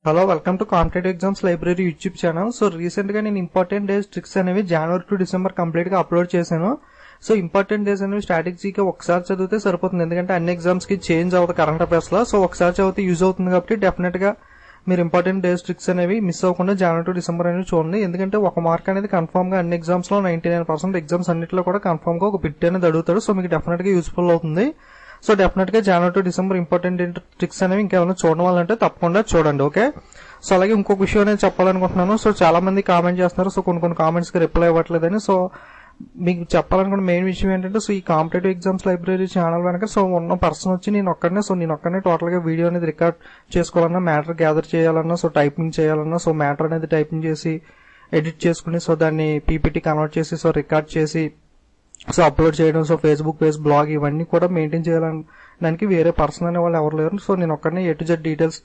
Hello welcome to competitive exams library YouTube channel. So recent గా నేను important days tricks అనేవి జనవరి to December complete గా upload చేశాను. So important days అనేవి స్ట్రాటజీగా ఒకసారి చదివితే సరిపోతుంది, ఎందుకంటే అన్ని ఎగ్జామ్స్ కి చేంజ్ అవుతుంది కరెంట్ అఫైర్స్ లో. సో ఒకసారి చదివితే యూజ్ అవుతుంది కాబట్టి డెఫినెట్ గా మీరు ఇంపార్టెంట్ డేస్ ట్రిక్స్ అనేవి మిస్ అవ్వకుండా జనవరి టు డిసెంబర్ అనేవి చూడండి. ఎందుకంటే ఒక మార్క్ అనేది కన్ఫర్మ్ గా అన్ని ఎగ్జామ్స్ లో 99% ఎగ్జామ్స్ అన్నింటిలో కూడా కన్ఫర్మ్ గా ఒక బిట్ అనేది అడుగుతాడు. సో మీకు డెఫినెట్ గా యూస్ఫుల్ అవుతుంది. సో డెఫినెట్ గా జనవరి టు డిసెంబర్ ఇంపార్టెంట్ ట్రిక్స్ అనేవి ఇంకేమైనా చూడడం వాళ్ళంటే తప్పకుండా చూడండి. ఓకే, సో అలాగే ఇంకొక విషయం అనేది చెప్పాలనుకుంటున్నాను. సో చాలా మంది కామెంట్ చేస్తున్నారు, సో కొన్ని కామెంట్స్ కి రిప్లై ఇవ్వట్లేదని. సో మీకు చెప్పాలనుకున్న మెయిన్ విషయం ఏంటంటే, సో ఈ కాంపిటేటివ్ ఎగ్జామ్స్ లైబ్రరీ ఛానల్ వెనక సో ఉన్న పర్సన్ వచ్చి నేను ఒక్కడనే టోటల్ గా వీడియో అనేది రికార్డ్ చేసుకోవాలన్నా, మ్యాటర్ గ్యాదర్ చేయాలన్నా, సో టైపింగ్ చేయాలన్నా, సో మ్యాటర్ అనేది టైపింగ్ చేసి ఎడిట్ చేసుకుని సో దాన్ని పీపీటీ కన్వర్ట్ చేసి సో రికార్డ్ చేసి సో అప్లోడ్ చేయడం, సో ఫేస్బుక్ పేజ్, బ్లాగ్ ఇవన్నీ కూడా మెయింటైన్ చేయడానికి వేరే పర్సన్ అనే వాళ్ళు ఎవరు లేరు. సో నేను ఒక్కడనే ఏ టు జెడ్ డీటెయిల్స్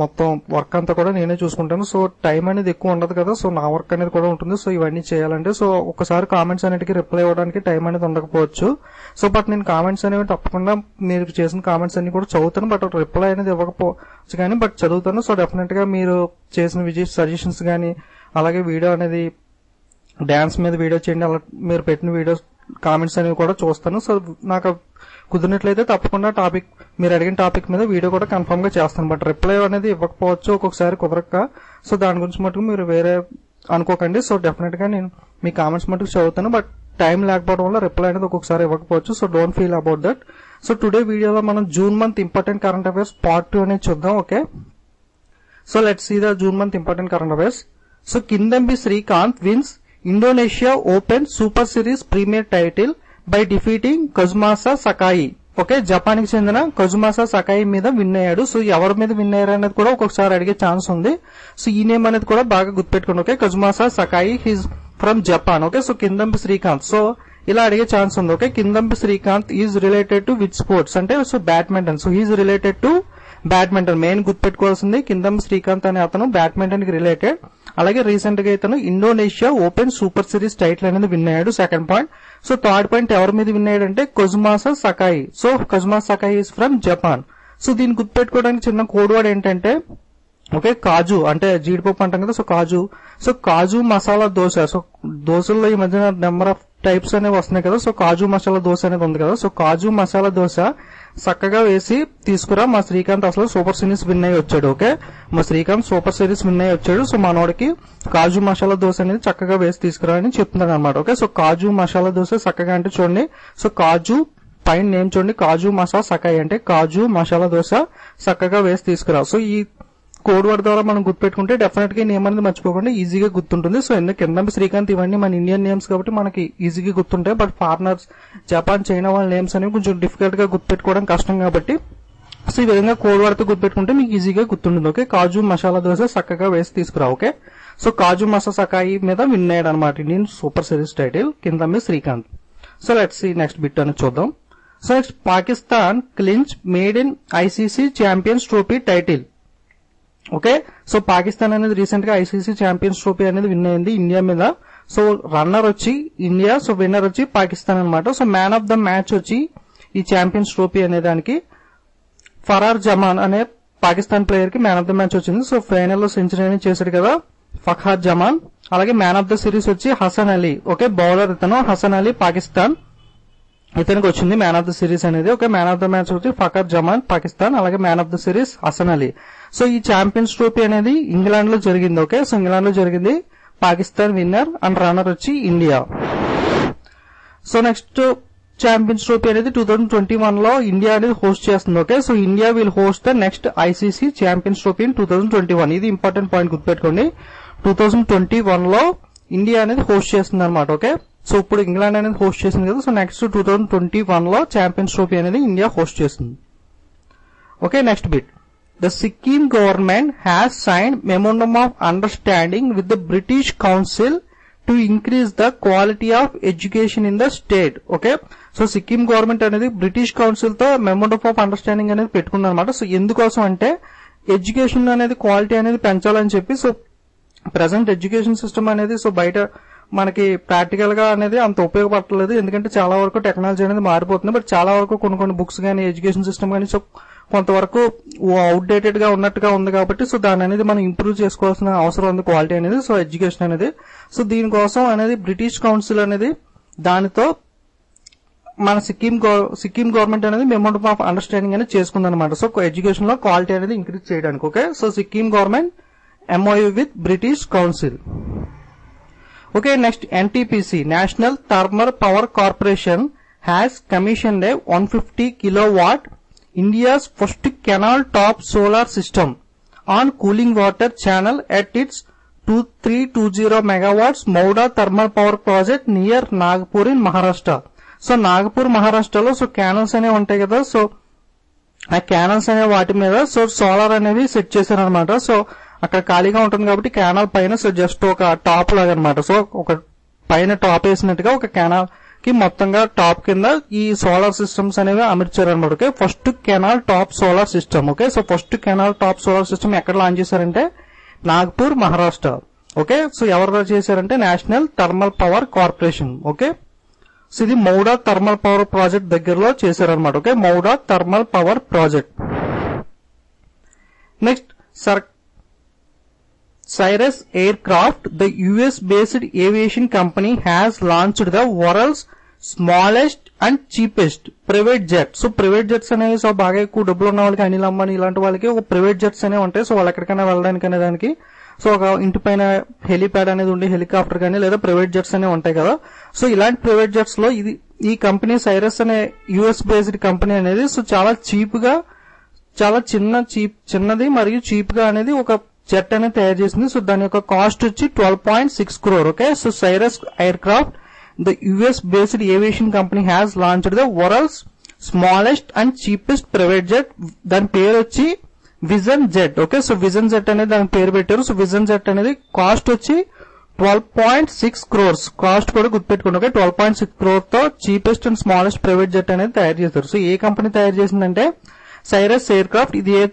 మొత్తం వర్క్ అంతా కూడా నేనే చూసుకుంటాను. సో టైం అనేది ఎక్కువ ఉండదు కదా, సో నా వర్క్ అనేది కూడా ఉంటుంది. సో ఇవన్నీ చేయాలంటే సో ఒకసారి కామెంట్స్ అన్నిటికీ రిప్లై ఇవ్వడానికి టైం అనేది ఉండకపోవచ్చు. సో బట్ నేను కామెంట్స్ అనేవి తప్పకుండా మీరు చేసిన కామెంట్స్ అన్ని కూడా చదువుతాను, బట్ రిప్లై అనేది ఇవ్వకపోవచ్చు కానీ బట్ చదువుతాను. సో డెఫినెట్ గా మీరు చేసిన సజెషన్స్ కానీ, అలాగే వీడియో అనేది డాన్స్ మీద వీడియో చేయండి, అలా మీరు పెట్టిన వీడియోస్ కామెంట్స్ అనేవి కూడా చూస్తాను. సో నాకు కుదిరినట్లయితే తప్పకుండా మీరు అడిగిన టాపిక్ మీద వీడియో కూడా కన్ఫర్మ్ గా చేస్తాను. బట్ రిప్లై అనేది ఇవ్వకపోవచ్చు ఒక్కొక్కసారి కుదరక. సో దాని గురించి మటుకు మీరు వేరే అనుకోకండి. సో డెఫినెట్ గా నేను మీ కామెంట్స్ మటుకు చదువుతాను, బట్ టైం లేకపోవడం వల్ల రిప్లై అనేది ఒక్కొక్కసారి ఇవ్వకపోవచ్చు. So don't feel about that. So today వీడియోలో మనం June month important current affairs part 2 అనేది చూద్దాం. Okay, so let's see the June month important current affairs. So Kidambi Srikanth wins Indonesia open super series premier title by defeating Kazumasa Sakai. Okay, Japan కి చెందిన కజుమాసా సకాయి మీద win అయ్యాడు. So ఎవరి మీద win అయ్యారు అనేది కూడా ఒక్కొక్కసారి అడిగే ఛాన్స్ ఉంది. సో ఈ నేమ్ అనేది కూడా బాగా గుర్తుపెట్టుకోండి. Okay, Kazumasa Sakai he's from Japan. Okay, so Kidambi Srikanth, so ఇలా అడిగే ఛాన్స్ ఉంది. Okay, Kidambi Srikanth is related to which sports అంటే so badminton. So he's related to badminton. Main గుర్తుపెట్టుకోవాల్సింది కిందంబి శ్రీకాంత్ అనే అతను బ్యాడ్మింటన్ కి రిలేటెడ్. అలాగే రీసెంట్ గా ఇతను Indonesia open super series title అనేది విన్ అయ్యాడు. Second point. So third point ఎవరి మీద విన్ అయ్యాడంటే Kazumasa Sakai. So Kazumasa Sakai is from Japan. So దీన్ని గుర్తుపెట్టుకోవడానికి చిన్న కోడ్ వర్డ్ ఏంటంటే ఓకే కాజు అంటే జీడిపప్పు అంటాం కదా, సో కాజు. సో కాజు మసాలా దోశ. సో దోశల్లో ఈ మధ్యన నెంబర్ ఆఫ్ టైప్స్ అనేవి వస్తున్నాయి కదా, సో కాజు మసాలా దోశ అనేది ఉంది కదా. సో కాజు మసాలా దోశ చక్కగా వేసి తీసుకురా మా శ్రీకాంత్ అసలు సూపర్ సిరీస్ విన్ అయ్యి వచ్చాడు. ఓకే, మా శ్రీకాంత్ సూపర్ సిరీస్ విన్ అయ్యి వచ్చాడు. సో మనోడికి కాజు మసాలా దోశ అనేది చక్కగా వేసి తీసుకురా అని చెప్తున్నాడు అనమాట. ఓకే, సో కాజు మసాలా దోశ చక్కగా అంటే చూడండి, సో కాజు పైన నేమ్ చూడండి, కాజు మసాలా సకాయి అంటే కాజు మసాలా దోశ చక్కగా వేసి తీసుకురా. సో ఈ కోడ్ వర్డ్ ద్వారా మనం గుర్తుపెట్టుకుంటే డెఫినెట్ గా నేమ్ అనేది మర్చిపోకుండా ఈజీగా గుర్తుంటుంది. సో ఎందుకు కిందంబి శ్రీకాంత్ ఇవన్నీ మన ఇండియన్ నేమ్స్ కాబట్టి మనకి ఈజీగా గుర్తుంటాయి. బట్ ఫారినర్స్ జపాన్, చైనా వాళ్ళ నేమ్స్ అనేవి కొంచెం డిఫికల్ట్ గా గుర్తుపెట్టుకోవడం కష్టం కాబట్టి సో ఈ విధంగా కోడ్ వర్డ్ తో గుర్తుపెట్టుకుంటే మీకు ఈజీగా గుర్తుంటుంది. ఓకే, కాజు మసాలా దోశ చక్కగా వేసి తీసుకురా. ఓకే, సో కాజు మసాలా సకాయి మీద విన్ అయ్యాడు అనమాట Indian super series title Kidambi Srikanth. So let's see next bit అనేది చూద్దాం. So next Pakistan clinch maiden ICC champions trophy title. Okay, so Pakistan అనేది రీసెంట్ గా ఐసీసీ ఛాంపియన్స్ ట్రోఫీ అనేది విన్ అయింది ఇండియా మీద. సో రన్నర్ వచ్చి ఇండియా, సో విన్నర్ వచ్చి పాకిస్తాన్ అనమాట. So man of the match వచ్చి ఈ ఛాంపియన్స్ ట్రోఫీ అనే దానికి ఫరార్ జమాన్ అనే పాకిస్తాన్ ప్లేయర్ కి మ్యాన్ ఆఫ్ ద మ్యాచ్ వచ్చింది. సో ఫైనల్ లో సెంచరీ అనేది చేశాడు కదా ఫఖర్ జమాన్. అలాగే మ్యాన్ ఆఫ్ ద సిరీస్ వచ్చి హసన్ అలీ. ఓకే, బౌలర్ ఇతను హసన్ అలీ పాకిస్తాన్, ఇతనికి వచ్చింది మ్యాన్ ఆఫ్ ద సిరీస్ అనేది. Okay, man of the match వచ్చి ఫఖర్ జమాన్ పాకిస్తాన్, అలాగే man of the series Hasan Ali. So ఈ ఛాంపియన్స్ ట్రోఫీ అనేది ఇంగ్లాండ్ లో జరిగింది. ఓకే, సో ఇంగ్లాండ్ లో జరిగింది, పాకిస్తాన్ విన్నర్ అండ్ రన్నర్ వచ్చి India. So next Champions trophy అనేది 2021 లో ఇండియా అనేది హోస్ట్ చేస్తుంది. Okay, so India will host the next ICC champions Trophy in 2021. ఇది ఇంపార్టెంట్ పాయింట్ గుర్తుపెట్టుకోండి. 2021 లో ఇండియా అనేది హోస్ట్ చేస్తుంది అనమాట. ఓకే, సో ఇప్పుడు ఇంగ్లాండ్ అనేది హోస్ట్ చేసింది కదా, సో నెక్స్ట్ 2021 లో ఛాంపియన్స్ ట్రోఫీ అనేది ఇండియా హోస్ట్ చేస్తుంది. Okay, next bit. The Sikkim government has signed మెమోండమ్ of understanding with the British council to increase the quality of education in the state. Okay, so Sikkim government అనేది British council తో మెమోండమ్ of understanding అనేది పెట్టుకుంది అనమాట. So ఎందుకోసం అంటే education అనేది quality అనేది పెంచాలని చెప్పి. సో ప్రెసెంట్ ఎడ్యుకేషన్ సిస్టమ్ అనేది సో బయట మనకి ప్రాక్టికల్ గా అనేది అంత ఉపయోగపడలేదు, ఎందుకంటే చాలా వరకు టెక్నాలజీ అనేది మారిపోతుంది. బట్ చాలా వరకు కొన్ని బుక్స్ కానీ ఎడ్యుకేషన్ సిస్టమ్ కానీ సో కొంతవరకు అవుట్డేటెడ్ గా ఉన్నట్టుగా ఉంది కాబట్టి సో దాని అనేది మనం ఇంప్రూవ్ చేసుకోవాల్సిన అవసరం ఉంది క్వాలిటీ అనేది. సో ఎడ్యుకేషన్ అనేది సో దీనికోసం అనేది బ్రిటిష్ కౌన్సిల్ అనేది దానితో మన సిక్కిం గవర్నమెంట్ అనేది మెమోరండం ఆఫ్ అండర్స్టాండింగ్ అనేది చేసుకుందనమాట. సో ఎడ్యుకేషన్ లో క్వాలిటీ అనేది ఇంక్రీజ్ చేయడానికి. Okay, so Sikkim government MOU with British council. Okay, next NTPC national thermal power corporation has commissioned A 150 kilowatt India's first canal top solar system on cooling water channel at its 2320 megawatts Mauda thermal power project near Nagpur in Maharashtra. So Nagpur మహారాష్ట్రలో so canals అనేవి ఉంటాయి కదా, so ఆ canals అనే వాటి మీద so solar అనేవి set చేశారనమాట. సో అక్కడ ఖాళీగా ఉంటుంది కాబట్టి క్యానల్ పైన సో జస్ట్ ఒక టాప్ లాగా అనమాట. సో ఒక పైన టాప్ వేసినట్టుగా ఒక క్యానల్ కి మొత్తంగా టాప్ కింద ఈ సోలార్ సిస్టమ్స్ అనేవి అమర్చారనమాట. Okay, first canal top solar system. Okay, so first canal top solar system ఎక్కడ లాంచ్ చేశారంటే నాగపూర్ మహారాష్ట్ర. ఓకే, సో ఎవరు చేశారంటే national thermal power corporation. Okay, so ఇది మౌడా థర్మల్ పవర్ ప్రాజెక్ట్ దగ్గరలో చేశారనమాట. Okay, Mauda thermal power project. Next Cirrus Aircraft, the US-based aviation company, has launched the world's smallest and cheapest private jet. So private jets అనేవి so బాగా ఎక్కువ డబ్బులు ఉన్న వాళ్ళకి, అనిల్ అంబానీ ఇలాంటి వాళ్ళకి ఒక ప్రైవేట్ జెట్స్ అనేవి ఉంటాయి. సో వాళ్ళు ఎక్కడికైనా వెళ్ళడానికి అనే దానికి సో ఒక ఇంటి పైన హెలిప్యాడ్ అనేది ఉండి హెలికాప్టర్ కానీ లేదా ప్రైవేట్ జెట్స్ అనేవి ఉంటాయి కదా. సో ఇలాంటి ప్రైవేట్ జెట్స్ లో ఈ కంపెనీ సైరస్ అనే US బేస్డ్ కంపెనీ అనేది సో చాలా చీప్ గా, చాలా చిన్నది మరియు చీప్ గా అనేది ఒక జెట్ అనేది తయారు చేసింది. సో దాని యొక్క కాస్ట్ వచ్చి 12.6 crore. Okay, so Cyrus aircraft the US based aviation company has launched the world's smallest and cheapest private jet. దాని పేరు వచ్చి vision jet. Okay, so vision jet అనేది దాని పేరు పెట్టారు. సో విజన్ జెట్ అనేది కాస్ట్ వచ్చి 12.6 crores. కాస్ట్ కూడా గుర్తుపెట్టుకోండి. ఓకే, 12.6 crore తో cheapest and smallest private jet అనేది తయారు చేశారు. సో ఏ కంపెనీ తయారు చేసిందంటే సైరస్ ఎయిర్క్రాఫ్ట్. ఇది ఏ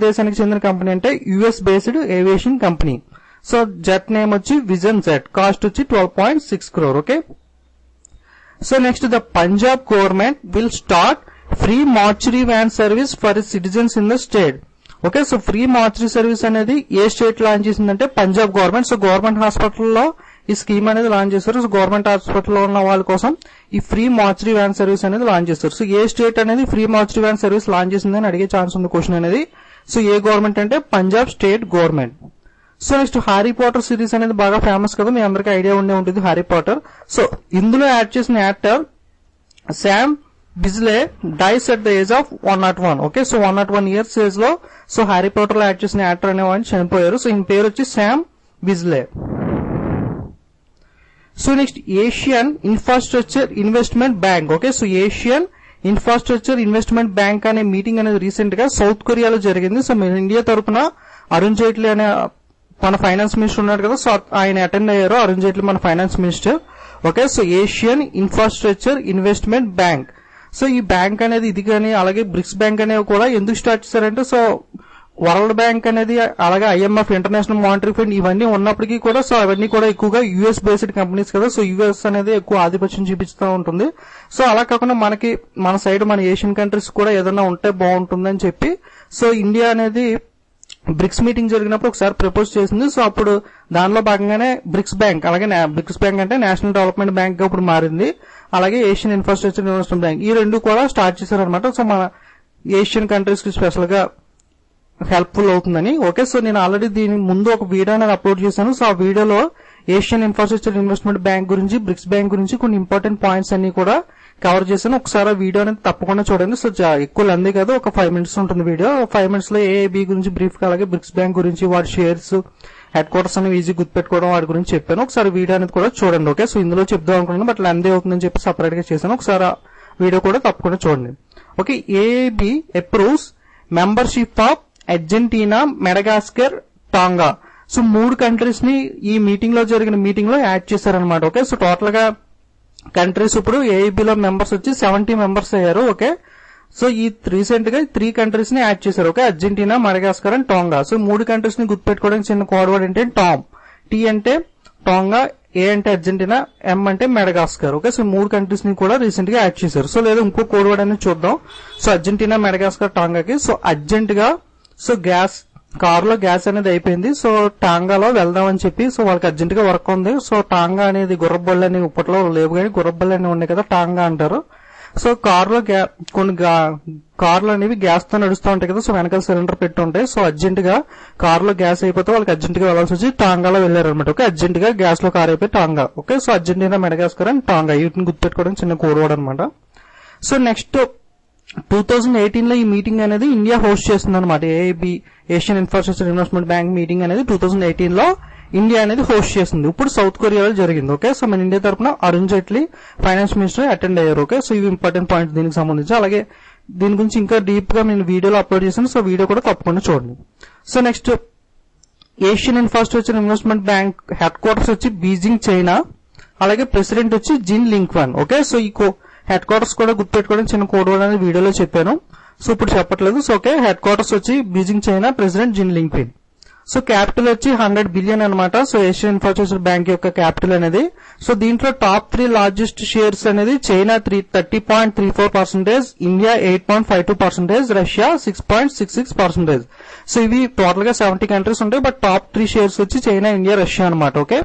దేశానికి చెందిన కంపెనీ అంటే US based aviation company. So jet name వచ్చి విజన్ జెట్, కాస్ట్ వచ్చి 12.6 crore. Okay, so next the Punjab government will start free mortuary van service for citizens in the state. Okay, so free mortuary service అనేది ఏ state launch చేసిందంటే Punjab government. So government హాస్పిటల్లో ఈ scheme అనేది launch చేశారు. So government హాస్పిటల్లో ఉన్న వాళ్ళ కోసం ఈ ఫ్రీ మార్చరీ వ్యాన్ సర్వీస్ అనేది లాంచ్ చేస్తారు. సో ఏ స్టేట్ అనేది free mortuary van service launch చేసిందని అడిగే ఛాన్స్ ఉంది క్వశ్చన్ అనేది. సో ఏ గవర్నమెంట్ అంటే Punjab state government. So next Harry Potter series అనేది బాగా ఫేమస్ కదా, మీ అందరికీ ఐడియా ఉండే ఉంటుంది హ్యారీ పాటర్. సో ఇందులో యాడ్ చేసిన actor Sam Beazley dies at the age of 101. Okay, so 101 years age లో సో హ్యారీ పాటర్ లో యాడ్ చేసిన యాక్టర్ అనేవాడిని చనిపోయారు. సో ఈయన పేరు వచ్చి Sam Beazley. So next Asian infrastructure investment bank. Okay, so Asian infrastructure investment bank అనే meeting అనేది రీసెంట్ గా సౌత్ కొరియాలో జరిగింది. సో ఇండియా తరఫున అరుణ్ జైట్లీ అనే మన ఫైనాన్స్ మినిస్టర్ ఉన్నాడు కదా, సో ఆయన అటెండ్ అయ్యారు. అరుణ్ జైట్లీ మన finance minister. Okay, so Asian infrastructure investment bank. So ఈ బ్యాంక్ అనేది ఇది కానీ అలాగే బ్రిక్స్ బ్యాంక్ అనేవి కూడా ఎందుకు స్టార్ట్ చేశారంటే సో వరల్డ్ బ్యాంక్ అనేది అలాగే IMF ఇంటర్నేషనల్ మానిటరీ ఫండ్ ఇవన్నీ ఉన్నప్పటికీ కూడా సో అవన్నీ కూడా ఎక్కువగా US బేస్డ్ కంపెనీస్ కదా. సో US అనేది ఎక్కువ ఆధిపత్యం చూపిస్తూ ఉంటుంది. సో అలా కాకుండా మన సైడ్ మన ఏషియన్ కంట్రీస్ కూడా ఏదైనా ఉంటే బాగుంటుందని చెప్పి సో ఇండియా అనేది బ్రిక్స్ మీటింగ్ జరిగినప్పుడు ఒకసారి ప్రపోజ్ చేసింది. సో అప్పుడు దానిలో భాగంగానే బ్రిక్స్ బ్యాంక్, అలాగే బ్రిక్స్ బ్యాంక్ అంటే నేషనల్ డెవలప్మెంట్ బ్యాంక్ గా ఇప్పుడు మారింది. అలాగే ఏషియన్ ఇన్ఫ్రాస్ట్రక్చర్ ఇన్వెస్ట్మెంట్ బ్యాంక్, ఈ రెండు కూడా స్టార్ట్ చేశారనమాట. సో మన ఏషియన్ కంట్రీస్ కి స్పెషల్ గా హెల్ప్ఫుల్ అవుతుందని. ఓకే, సో నేను ఆల్రెడీ దీని ముందు ఒక వీడియో అనేది అప్లోడ్ చేశాను. సో ఆ వీడియోలో ఏషియన్ ఇన్ఫ్రాస్ట్రక్చర్ ఇన్వెస్ట్మెంట్ బ్యాంక్ గురించి, బ్రిక్స్ బ్యాంక్ గురించి కొన్ని ఇంపార్టెంట్ పాయింట్స్ అన్ని కూడా కవర్ చేశాను. ఒకసారి ఆ వీడియో అనేది తప్పకుండా చూడండి. సో ఎక్కువ లెంది కాదు, ఒక 5 minutes ఉంటుంది వీడియో. 5 minutes లో AAB గురించి బ్రీఫ్ గా, అలాగే బ్రిక్స్ బ్యాంక్ గురించి, వాటి షేర్స్, హెడ్ క్వార్టర్స్ అనేవి ఈజీ గుర్తుపెట్టుకోవడం వాటి గురించి చెప్పాను. ఒకసారి వీడియో అనేది కూడా చూడండి. ఓకే, సో ఇందులో చెప్దాం అనుకున్నాను బట్ లెంది అవుతుందని చెప్పి సపరేట్ గా చేశాను. ఒకసారి ఆ వీడియో కూడా తప్పకుండా చూడండి. Okay, AAB approves membership of Argentina, Madagascar, tonga. So 3 countries ని ఈ మీటింగ్ లో జరిగిన మీటింగ్ లో యాడ్ చేశారనమాట. ఓకే, సో టోటల్ గా కంట్రీస్ ఇప్పుడు AAB లో మెంబర్స్ వచ్చి 70 మెంబర్స్ అయ్యారు. ఓకే, సో ఈ రీసెంట్ గా 3 కంట్రీస్ ని యాడ్ చేశారు. Okay, Argentina, Madagascar and tonga. So 3 countries ని గుర్తుపెట్టుకోవడానికి చిన్న కోడ్ వర్డ్ అంటే టామ్. T అంటే టాంగా, ఏ అంటే అర్జెంటీనా, ఎం అంటే మెడగాస్కర్. ఓకే, సో 3 కంట్రీస్ ని కూడా రీసెంట్ గా యాడ్ చేశారు. సో లేదా ఇంకో కోడ్ వర్డ్ అనేది చూద్దాం. సో అర్జెంటీనా, మెడగాస్కర్, టాంగాకి. సో అర్జెంట్ గా సో గ్యాస్ కారులో గ్యాస్ అనేది అయిపోయింది. సో టాంగాలో వెళ్దామని చెప్పి సో వాళ్ళకి అర్జెంట్ గా వర్క్ ఉంది. సో టాంగా అనేది గుర్రబళ్ళు అనేవి ఇప్పట్లో లేవు కానీ గుర్రబళ్ళు అనేవి ఉన్నాయి కదా, టాంగా అంటారు. సో కారులో కొన్ని కార్లు అనేవి గ్యాస్ తో నడుస్తూ ఉంటాయి కదా, సో వెనకాల సిలిండర్ పెట్టి ఉంటాయి. సో అర్జెంట్ గా కారులో గ్యాస్ అయిపోతే వాళ్ళకి అర్జెంట్ గా వెళ్లాల్సి వచ్చి టాంగాలో వెళ్లారనమాట. ఓకే, అర్జెంట్ గా గ్యాస్ లో కార్ అయిపోయి tonga. Okay, so Argentina, Madagascar and tonga వీటిని గుర్తుపెట్టుకోవడం చిన్న కోడ్ వర్డ్ అనమాట. సో నెక్స్ట్ 2018 లో ఈ మీటింగ్ అనేది ఇండియా హోస్ట్ చేస్తుంది అనమాట. AIB, Asian infrastructure investment bank meeting అనేది 2018 లో ఇండియా అనేది హోస్ట్ చేస్తుంది. ఇప్పుడు సౌత్ కొరియాలో జరిగింది. ఓకే, సో మన ఇండియా తరఫున Arun Jaitley finance minister attend అయ్యారు. ఓకే, సో ఇవి ఇంపార్టెంట్ పాయింట్స్ దీనికి సంబంధించి. అలాగే దీని గురించి ఇంకా డీప్ గా నేను వీడియోలో అప్లోడ్ చేశాను. సో వీడియో కూడా తప్పకుండా చూడండి. So next Asian infrastructure investment bank head quarters వచ్చి బీజింగ్, చైనా. అలాగే ప్రెసిడెంట్ వచ్చి జిన్ లింక్వాన్. ఓకే, సో ఈ హెడ్ క్వార్టర్స్ కూడా గుర్తుపెట్టుకోవడం చిన్న కోడ్ వర్డ్ అనేది వీడియోలో చెప్పాను. సో ఇప్పుడు చెప్పట్లేదు. సో ఓకే, హెడ్ క్వార్టర్స్ వచ్చి బీజింగ్, చైనా, ప్రెసిడెంట్ జిన్ లింక్వాన్. సో క్యాపిటల్ వచ్చి 100 బిలియన్ అనమాట. సో ఏషియన్ ఇన్ఫ్రాస్ట్రక్చర్ బ్యాంక్ యొక్క క్యాపిటల్ అనేది. సో దీంట్లో టాప్ 3 లార్జెస్ట్ షేర్స్ అనేది చైనా 30.34%, ఇండియా 8.52%, రష్యా 6.66%. సో ఇవి టోటల్ గా 70 కంట్రీస్ ఉంటాయి. బట్ టాప్ 3 షేర్స్ వచ్చి చైనా, ఇండియా, రష్యా అనమాట. Okay,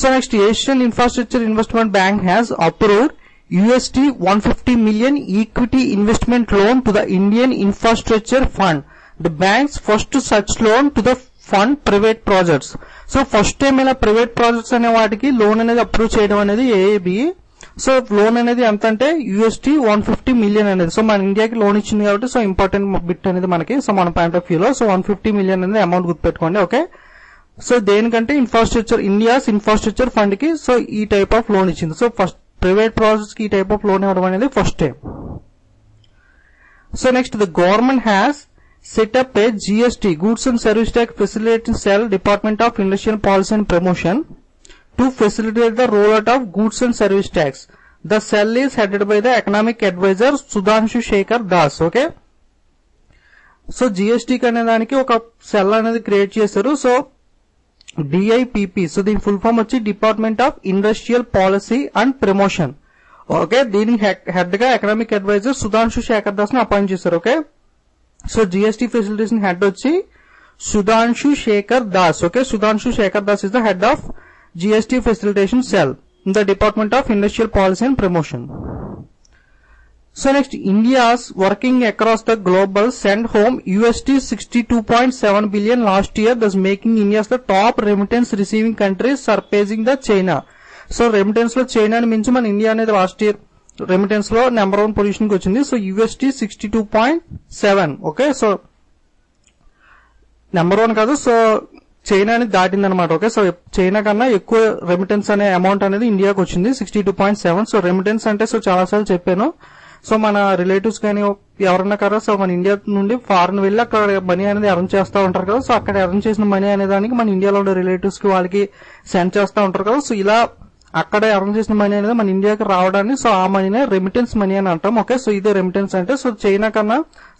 so next Asian infrastructure investment bank has approved $150 million equity investment loan to the Indian infrastructure fund. The bank's first such loan to the fund private projects. So first time ఇలా private projects అనే వాటికి loan అనేది approve చేయడం అనేది AIB. So loan అనేది ఎంత అంటే $150 million అనేది. సో మన ఇండియాకి లోన్ ఇచ్చింది కాబట్టి సో ఇంపార్టెంట్ బిట్ అనేది మనకి. సో మన పాయింట్ ఆఫ్ వ్యూలో సో $150 million అనేది అమౌంట్ గుర్తుపెట్టుకోండి. ఓకే, సో దేనికంటే ఇండియాస్ ఇన్ఫ్రాస్ట్రక్చర్ ఫండ్ కి సో ఈ టైప్ ఆఫ్ లోన్ ఇచ్చింది. సో ఫస్ట్ ప్రైవేట్ ప్రాజెక్ట్స్ కి ఈ టైప్ ఆఫ్ లోన్ ఇవ్వడం అనేది first time. So next the government has set up a GST, Goods and Service Tax Facilitating Cell, Department of Industrial Policy and Promotion, to facilitate the rollout of Goods and Service Tax. The cell is headed by the Economic Advisor Sudhanshu Shekhar Das. Okay, so GST అనే దానికి ఒక cell అనేది create చేశారు. So DIPP, so దీని full form వచ్చి department of industrial policy and promotion. Okay, దీనికి head గా economic adviser Sudhanshu Shekhar Das ని అపాయింట్ చేశారు. Okay, so GST facilitation head వచ్చి Sudhanshu Shekhar Das. Okay, Sudhanshu Shekhar Das is the head of GST facilitation cell in the department of industrial policy and promotion. So next India's working across the global send home $62.7 billion last year, thus making India the top remittance receiving country, surpassing the China. So remittance లో చైనాని మించి మన India అనేది last year remittance లో number 1 position కి వచ్చింది. So $62.7. Okay, so number 1 కాదు, so చైనాని దాటింది అనమాట. ఓకే, సో చైనా కన్నా ఎక్కువ రెమిటెన్స్ అనే అమౌంట్ అనేది ఇండియాకి వచ్చింది 62.7. సో రెమిటెన్స్ అంటే సో చాలా సార్లు చెప్పాను. సో మన రిలేటివ్స్ కానీ ఎవరన్నా కదా సో మన ఇండియా నుండి ఫారెన్ వెళ్ళి అక్కడ మనీ అనేది ఎర్న్ చేస్తూ ఉంటారు కదా. సో అక్కడ ఎర్న్ చేసిన మనీ అనే దానికి మన ఇండియాలో ఉండే రిలేటివ్స్ కి వాళ్ళకి సెండ్ చేస్తూ ఉంటారు కదా. సో ఇలా అక్కడ ఎర్న్ చేసిన మనీ అనేది మన ఇండియాకి రావడాన్ని సో ఆ మనీనే రెమిటెన్స్ మనీ అని అంటాం. ఓకే, సో ఇదే రెమిటెన్స్ అంటే సో చైనా కన్నా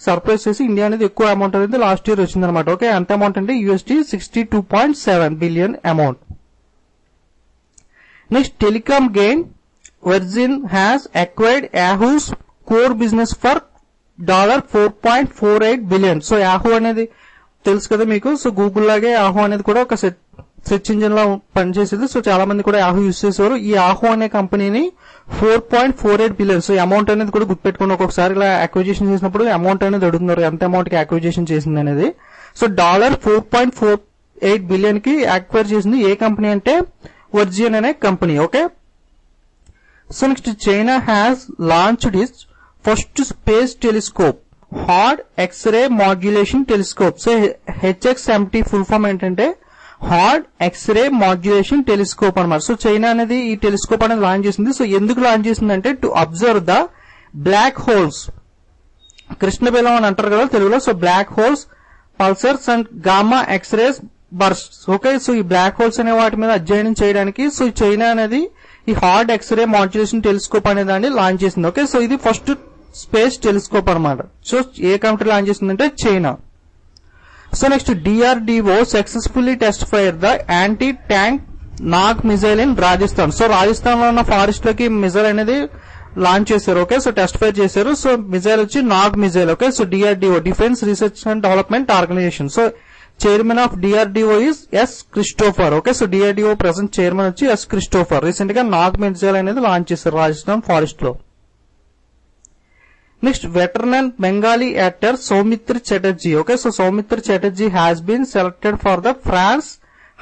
సర్ప్రైజ్ చేసి ఇండియా అనేది ఎక్కువ అమౌంట్ అనేది లాస్ట్ ఇయర్ వచ్చింది అనమాట. ఓకే, ఎంత అమౌంట్ అంటే $62.7 billion amount. Next telecom gain, Virgin has acquired Yahoo's core business for $4.48 billion. So Yahoo అనేది తెలుసు కదా మీకు. సో గూగుల్ లాగే యాహూ అనేది కూడా ఒక సెర్చ్ ఇంజిన్ లా పనిచేసేది. సో చాలా మంది కూడా యాహూ యూజ్ చేసేవారు. ఈ యాహూ అనే కంపెనీని $4.48 billion. సో అమౌంట్ అనేది కూడా గుర్తుపెట్టుకుని ఒక్కొక్కసారి ఇలా అక్విజిషన్ చేసినప్పుడు అమౌంట్ అనేది అడుగుతున్నారు ఎంత అమౌంట్ కి అక్విజిషన్ చేసింది అనేది. సో $4.48 billion కి అక్వైర్ చేసింది ఏ కంపెనీ అంటే వర్జిన్ అనే company. Okay, so next China has launched its first space telescope, hard x-ray modulation telescope. So HXMT full form ఏంటంటే హార్డ్ ఎక్స్రే మాడ్యులేషన్ టెలిస్కోప్ అనమాట. సో చైనా అనేది ఈ టెలిస్కోప్ అనేది లాంచ్ చేసింది. సో ఎందుకు లాంచ్ చేసిందంటే to observe the black holes, కృష్ణబిలం అని అంటారు కదా తెలుగులో. So black holes, pulsars and gamma x rays burst. Okay, so ఈ బ్లాక్ హోల్స్ అనే వాటి మీద అధ్యయనం చేయడానికి సో చైనా అనేది ఈ హార్డ్ ఎక్స్రే మాడ్యులేషన్ టెలిస్కోప్ అనే దాన్ని లాంచ్ చేసింది. ఓకే, సో ఇది ఫస్ట్ స్పేస్ టెలిస్కోప్ అనమాట. సో ఏ కంట్రీ లాంచ్ చేసిందంటే China. So next DRDO successfully test fire the anti tank Nag missile in Rajasthan. So Rajasthan లో ఉన్న ఫారెస్ట్ లోకి మిజైల్ అనేది లాంచ్ చేశారు. ఓకే, సో టెస్ట్ ఫైర్ చేశారు. సో మిజైల్ వచ్చి Nag missile. Okay, so DRDO, defence research and development organisation. So chairman of DRDO is S Christopher. Okay, so DRDO present chairman వచ్చి S Christopher. Recent గా Nag missile అనేది launch చేశారు Rajasthan forest లో. Next veteran Bengali actor Soumitra Chatterjee. Okay, so Soumitra Chatterjee has been selected for the France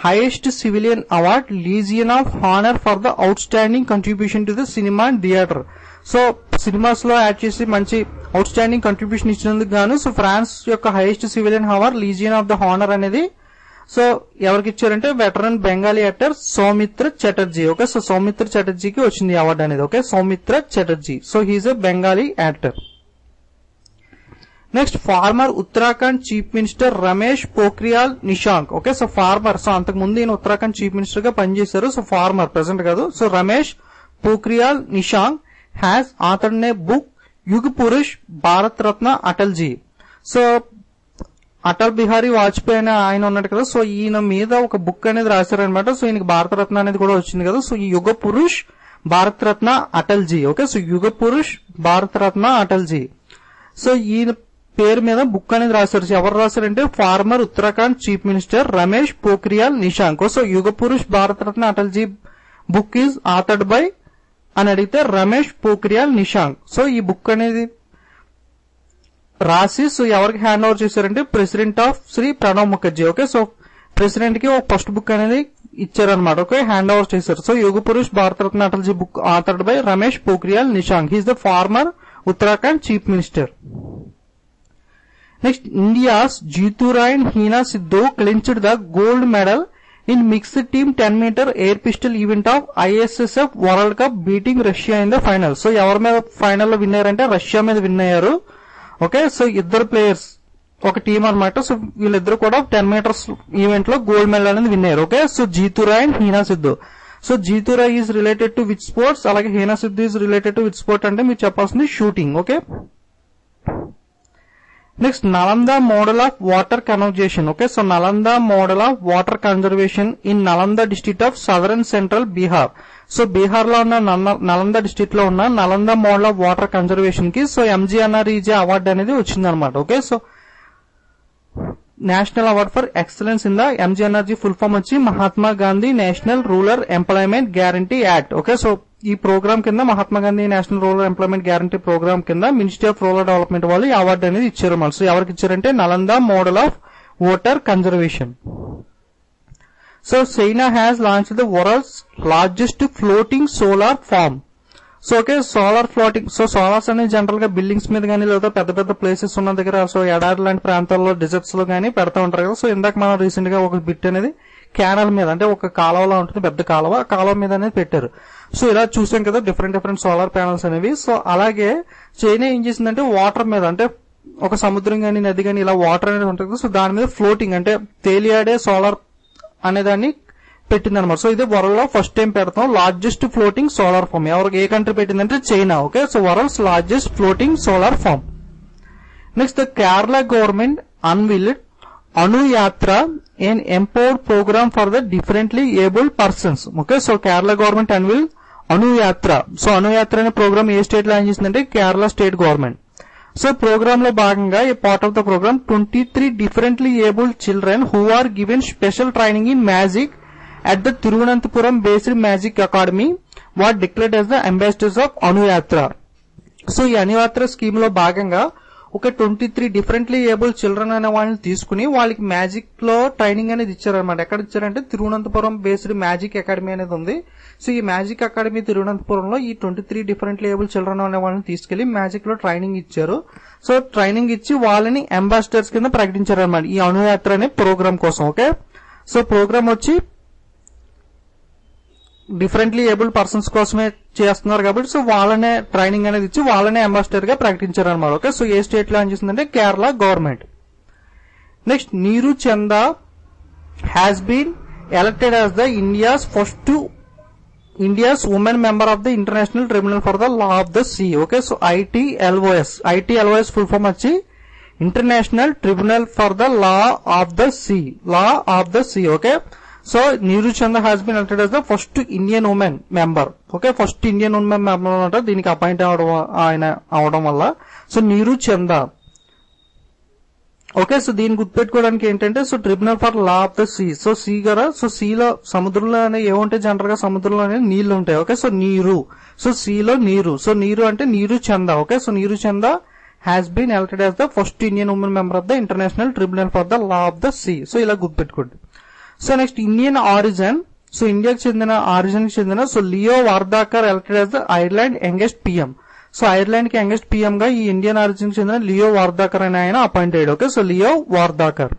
highest civilian award Legion of Honor for the outstanding contribution to the cinema and theater. So cinemas లో act చేసి మంచి outstanding contribution ఇచ్చినందుకు గాను so France యొక్క highest civilian award legion of the honour అనేది so ఎవరికి ఇచ్చారంటే veteran Bengali actor Soumitra Chatterjee. Okay, so Soumitra చటర్జీకి వచ్చింది అవార్డు అనేది. Okay, Soumitra Chatterjee. So he's a Bengali actor. Next former Uttarakhand chief minister Ramesh Pokhriyal Nishank. Okay, so former, so అంతకు ముందు ఈయన ఉత్తరాఖండ్ చీఫ్ మినిస్టర్ గా పనిచేశారు. సో ఫార్మర్ ప్రెసెంట్ కాదు. So Ramesh Pokhriyal Nishank has authored a book Yug Purush Bharat Ratna Atal ji. So Atal Bihari Vajpayee అనే ఆయన ఉన్నాడు కదా, సో ఈయన మీద ఒక బుక్ అనేది రాశారనమాట. సో ఈయనకి భారత రత్న అనేది కూడా వచ్చింది కదా. సో ఈ యుగ పురుష్ Bharat Ratna Atal G. Okay, so Yuga Purush Bharat Ratna Atal ji. So ఈయన పేరు మీద బుక్ అనేది రాశారు. ఎవరు రాశారంటే former Uttarakhand chief minister Ramesh Pokhriyal Nishank. So Yuga Purush Bharat Ratna Atal ji book is authored by అని అడిగితే రమేష్ పోఖ్రియాల్ నిశాంక్. సో ఈ బుక్ అనేది రాసి సో ఎవరికి హ్యాండ్ ఓవర్ చేశారంటే president of Shri Pranab Mukherjee. Okay, so president కి ఒక ఫస్ట్ బుక్ అనేది ఇచ్చారనమాట. ఓకే, హ్యాండ్ ఓవర్ చేశారు. So Yuga Purush Bharat Ratna Atal ji book authored by Ramesh Pokhriyal Nishank. He's the farmer Uttarakhand chief minister. Next, India's Jeetu Rai and Hina Sidhu clinched the gold medal in mixed team 10-meter air pistol event of ISSF World Cup, beating Russia in the final. So, ఎవరి మీద final లో win అయ్యారంటే Russia మీద win అయ్యారు. Okay, so ఇద్దరు players ఒక team అనమాట. So వీళ్ళిద్దరు కూడా 10 meters ఈవెంట్ లో గోల్డ్ మెడల్ అనేది విన్ అయ్యారు. Okay, so Jitu Rai and Heena Sidhu. So Jitu Rai is related to which sports, అలాగే Heena Sidhu is related to which sport అంటే మీరు చెప్పాల్సింది shooting. Okay, next Nalanda model of water conversation. Okay, so Nalanda model of water conservation in Nalanda district of southern central Bihar. So Bihar లో ఉన్న Nalanda district లో ఉన్న Nalanda model of water conservation కి so MGNREG award అనేది వచ్చిందనమాట. Okay, so national award for excellence in the MGNRG full form వచ్చి Mahatma Gandhi national rural employment guarantee act. Okay, so ఈ programme కింద Mahatma Gandhi national rural employment guarantee programme కింద ministry of rural development వాళ్ళు ఈ award అనేది ఇచ్చారు. మన సో ఎవరికి ఇచ్చారంటే Nalanda model of water conservation. So China has launch the world's largest floating solar farm. So okay, solar floating. So solars అనేది general గా బిల్డింగ్స్ మీద కానీ లేదా పెద్ద పెద్ద ప్లేసెస్ ఉన్న దగ్గర సో ఎడారి లాంటి ప్రాంతాల్లో డిజర్ట్స్ లో కానీ పెడతా ఉంటారు కదా. సో ఇందాక మనం రీసెంట్ గా ఒక బిట్ అనేది క్యానల్ మీద అంటే ఒక కాలువలో ఉంటుంది, పెద్ద కాలువ, ఆ కాలువ మీద అనేది పెట్టారు. సో ఇలా చూసాం కదా డిఫరెంట్ సోలార్ ప్యానల్స్ అనేవి. సో అలాగే చైనా ఏం చేసిందంటే వాటర్ మీద అంటే ఒక సముద్రం కానీ నది కానీ ఇలా వాటర్ అనేది ఉంటుంది. సో దాని మీద ఫ్లోటింగ్ అంటే తేలియాడే సోలార్ అనేదాన్ని పెట్టిందనమాట. సో ఇది వరల్డ్ లో ఫస్ట్ టైం పెడతాం లార్జెస్ట్ ఫ్లోటింగ్ సోలార్ ఫార్మ్. ఎవరికి ఏ కంట్రీ పెట్టిందంటే China. Okay, so world's largest floating solar farm. Next the Kerala government unveiled Anu Yatra an empowered program for the differently abled persons. Okay, so Kerala government unveil Anu Yatra. So అను యాత్ర అనే programme ఏ state launch చేసిందంటే Kerala state government. So programme లో భాగంగా a part of the programme 23 differently abled children who are given special training in magic at the Thiruvananthapuram based magic academy were declared as the ambassadors of Anu Yatra. So ఈ అను యాత్ర scheme లో భాగంగా ఒక 23 differently able children అనే వాళ్ళని తీసుకుని వాళ్ళకి magic లో ట్రైనింగ్ అనేది ఇచ్చారనమాట. ఎక్కడ ఇచ్చారంటే తిరువనంతపురం బేస్డ్ మ్యాజిక్ అకాడమీ అనేది ఉంది. సో ఈ మ్యాజిక్ అకాడమీ తిరువనంతపురంలో ఈ 23 డిఫరెంట్లీ ఏబుల్ చిల్డ్రన్ అనే వాళ్ళని తీసుకెళ్లి మ్యాజిక్ లో ట్రైనింగ్ ఇచ్చారు. సో ట్రైనింగ్ ఇచ్చి వాళ్ళని అంబాసిడర్స్ కింద ప్రకటించారనమాట ఈ అను యాత్ర అనే ప్రోగ్రామ్ కోసం. ఓకే, సో ప్రోగ్రామ్ వచ్చి డిఫరెంట్లీ ఏబుల్డ్ పర్సన్స్ కోసమే చేస్తున్నారు కాబట్టి సో వాళ్ళనే ట్రైనింగ్ అనేది ఇచ్చి వాళ్ళనే అంబాసిడర్ గా ప్రకటించారనమాట. ఓకే, సో ఏ స్టేట్ లో ఏం చేసిందంటే కేరళ గవర్నమెంట్. నెక్స్ట్ నీరు చందా has been elected as the India's women member of the international tribunal for the law of the sea. Okay, so ITLOS full form వచ్చి international tribunal for the law of the sea. Okay, so Neeru చందా has been elected as the first Indian women member. Okay, first Indian women member అనమాట దీనికి appoint అవడం వల్ల. So Neeru చందా. Okay, so దీన్ని గుర్తుపెట్టుకోవడానికి ఏంటంటే so tribunal for law of the sea. So sea కదా, సో సీలో సముద్రంలో ఏముంటాయి జనరల్ గా సముద్రంలో నీళ్లు ఉంటాయి. ఓకే, సో నీరు, సో సీలో నీరు, సో నీరు అంటే నీరు చందా. ఓకే, సో నీరు చందా has been elected as the first Indian women member of the international tribunal for the law of the sea. So ఇలా గుర్తుపెట్టుకోండి. So next Indian origin. So ఇండియాకి చెందిన ఆరిజిన్ కి చెందిన so Leo Varadkar elected as the Ireland youngest PM. So Ireland కి youngest PM గా ఈ Indian origin కి చెందిన లియో వార్దాకర్ అనే ఆయన అపాయింట్ అయ్యాడు. Okay, so Leo Varadkar.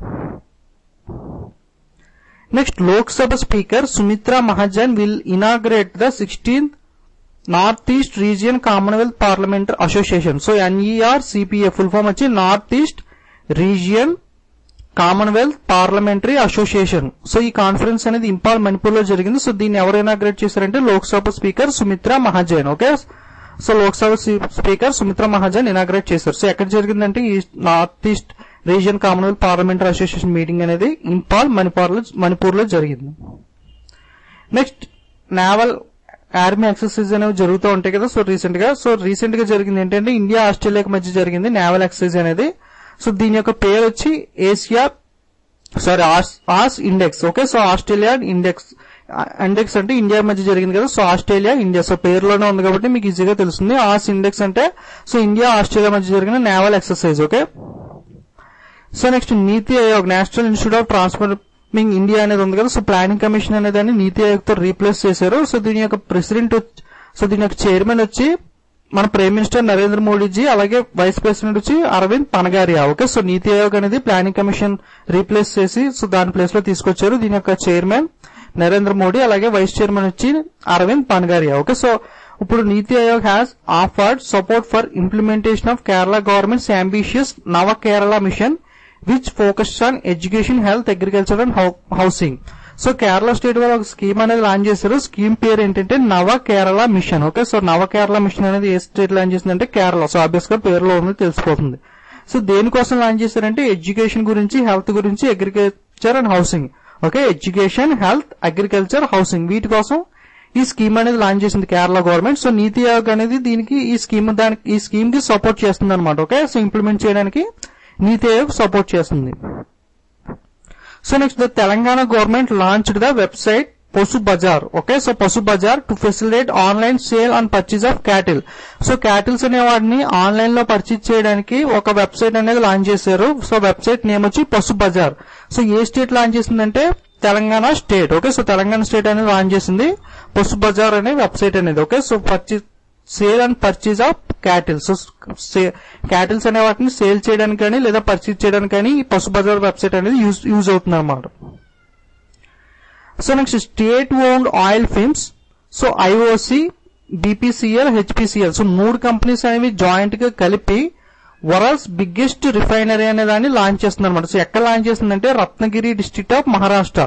Next Lok Sabha speaker Sumitra Mahajan will inaugurate the 16th north east region commonwealth parliamentary association. So NERCPA full form వచ్చి north east region commonwealth parliamentary association. So ఈ conference అనేది ఇంపాల్ మణిపూర్ లో జరిగింది. సో దీన్ని ఎవరు ఇనాగ్రేట్ చేశారంటే Lok Sabha speaker Sumitra Mahajan. Okay, so Lok Sabha speaker Sumitra Mahajan inaugurate చేశారు. So ఎక్కడ జరిగిందంటే ఈ north east region commonwealth parliamentary association meeting అనేది ఇంపాల్ మణిపూర్ లో జరిగింది. నెక్స్ట్ నేవల్ ఆర్మీ ఎక్సర్సైజ్ అనేవి జరుగుతూ ఉంటాయి కదా. సో రీసెంట్ గా జరిగింది ఏంటంటే ఇండియా ఆస్ట్రేలియాకి మధ్య జరిగింది నేవల్ ఎక్సర్సైజ్ అనేది. సో దీని యొక్క పేరు వచ్చి AUS index. Okay, so Australia index అంటే ఇండియా మధ్య జరిగింది కదా. సో ఆస్ట్రేలియా ఇండియా, సో పేరులోనే ఉంది కాబట్టి మీకు ఈజీగా తెలుస్తుంది. ఆస్ ఇండెక్స్ అంటే సో ఇండియా ఆస్ట్రేలియా మధ్య జరిగిన naval exercise. Okay, so next Niti Aayog national institute of transforming India అనేది ఉంది కదా. సో ప్లానింగ్ కమిషన్ అనేది దాన్ని నీతి ఆయోగ్ తో రీప్లేస్ చేశారు. సో దీని యొక్క ప్రెసిడెంట్, సో దీని యొక్క చైర్మన్ వచ్చి మన ప్రైమ్ మినిస్టర్ నరేంద్ర మోడీజీ, అలాగే వైస్ ప్రెసిడెంట్ వచ్చి అరవింద్ పనగారియా. ఓకే, సో నీతి ఆయోగ్ అనేది ప్లానింగ్ కమిషన్ రీప్లేస్ చేసి సో దాని ప్లేస్ లో తీసుకొచ్చారు. దీని యొక్క చైర్మన్ నరేంద్ర మోడీ, అలాగే వైస్ చైర్మన్ వచ్చి అరవింద్ పనగారియా. ఓకే, సో ఇప్పుడు Niti Aayog has offered support for implementation of Kerala government's ambitious Nava Kerala mission which focus on education, health, agriculture and housing. So Kerala state వాళ్ళు ఒక స్కీమ్ అనేది లాంచ్ చేశారు. స్కీమ్ పేరు ఏంటంటే నవ కేరళ మిషన్. ఓకే, సో నవ కేరళ మిషన్ అనేది ఏ స్టేట్ లాంచ్ చేసిందంటే కేరళ. సో ఆబ్వియస్ గా పేరులో ఉంది తెలిసిపోతుంది. సో దేనికోసం లాంచ్ చేశారంటే ఎడ్యుకేషన్ గురించి, హెల్త్ గురించి, agriculture and housing. Okay, education, health, agriculture, housing వీటి కోసం ఈ స్కీమ్ అనేది లాంచ్ చేసింది కేరళ గవర్నమెంట్. సో నీతి ఆయోగ్ అనేది దీనికి ఈ స్కీమ్ కి సపోర్ట్ చేస్తుంది అనమాట. ఓకే, సో ఇంప్లిమెంట్ చేయడానికి నీతి ఆయోగ్ సపోర్ట్ చేస్తుంది. So next the Telangana government launched the website Pashu Bazar. Okay, so Pashu Bazar to facilitate online sale and purchase of cattle. So cattles అనే వాటిని ఆన్లైన్ లో పర్చేజ్ చేయడానికి ఒక వెబ్సైట్ అనేది లాంచ్ చేశారు. సో వెబ్సైట్ నేమ్ వచ్చి పశు బజార్. సో ఏ స్టేట్ లాంచ్ చేసిందంటే Telangana state. Okay, so Telangana state అనేది లాంచ్ చేసింది పశు బజార్ అనే వెబ్సైట్ అనేది. Okay, so sale and purchase of cattles. So cattles అనే వాటిని సేల్ చేయడానికి కానీ లేదా పర్చేజ్ చేయడానికి కానీ ఈ పశు బజార్ వెబ్సైట్ అనేది యూజ్ అవుతుంది అనమాట. So next state owned oil films. So IOC, BPCL, HPCL. So 3 companies అనేవి జాయింట్ గా కలిపి వరల్డ్స్ బిగ్గెస్ట్ రిఫైనరీ అనే దాన్ని లాంచ్ చేస్తుంది అనమాట. సో ఎక్కడ లాంచ్ చేస్తుందంటే Ratnagiri district of Maharashtra.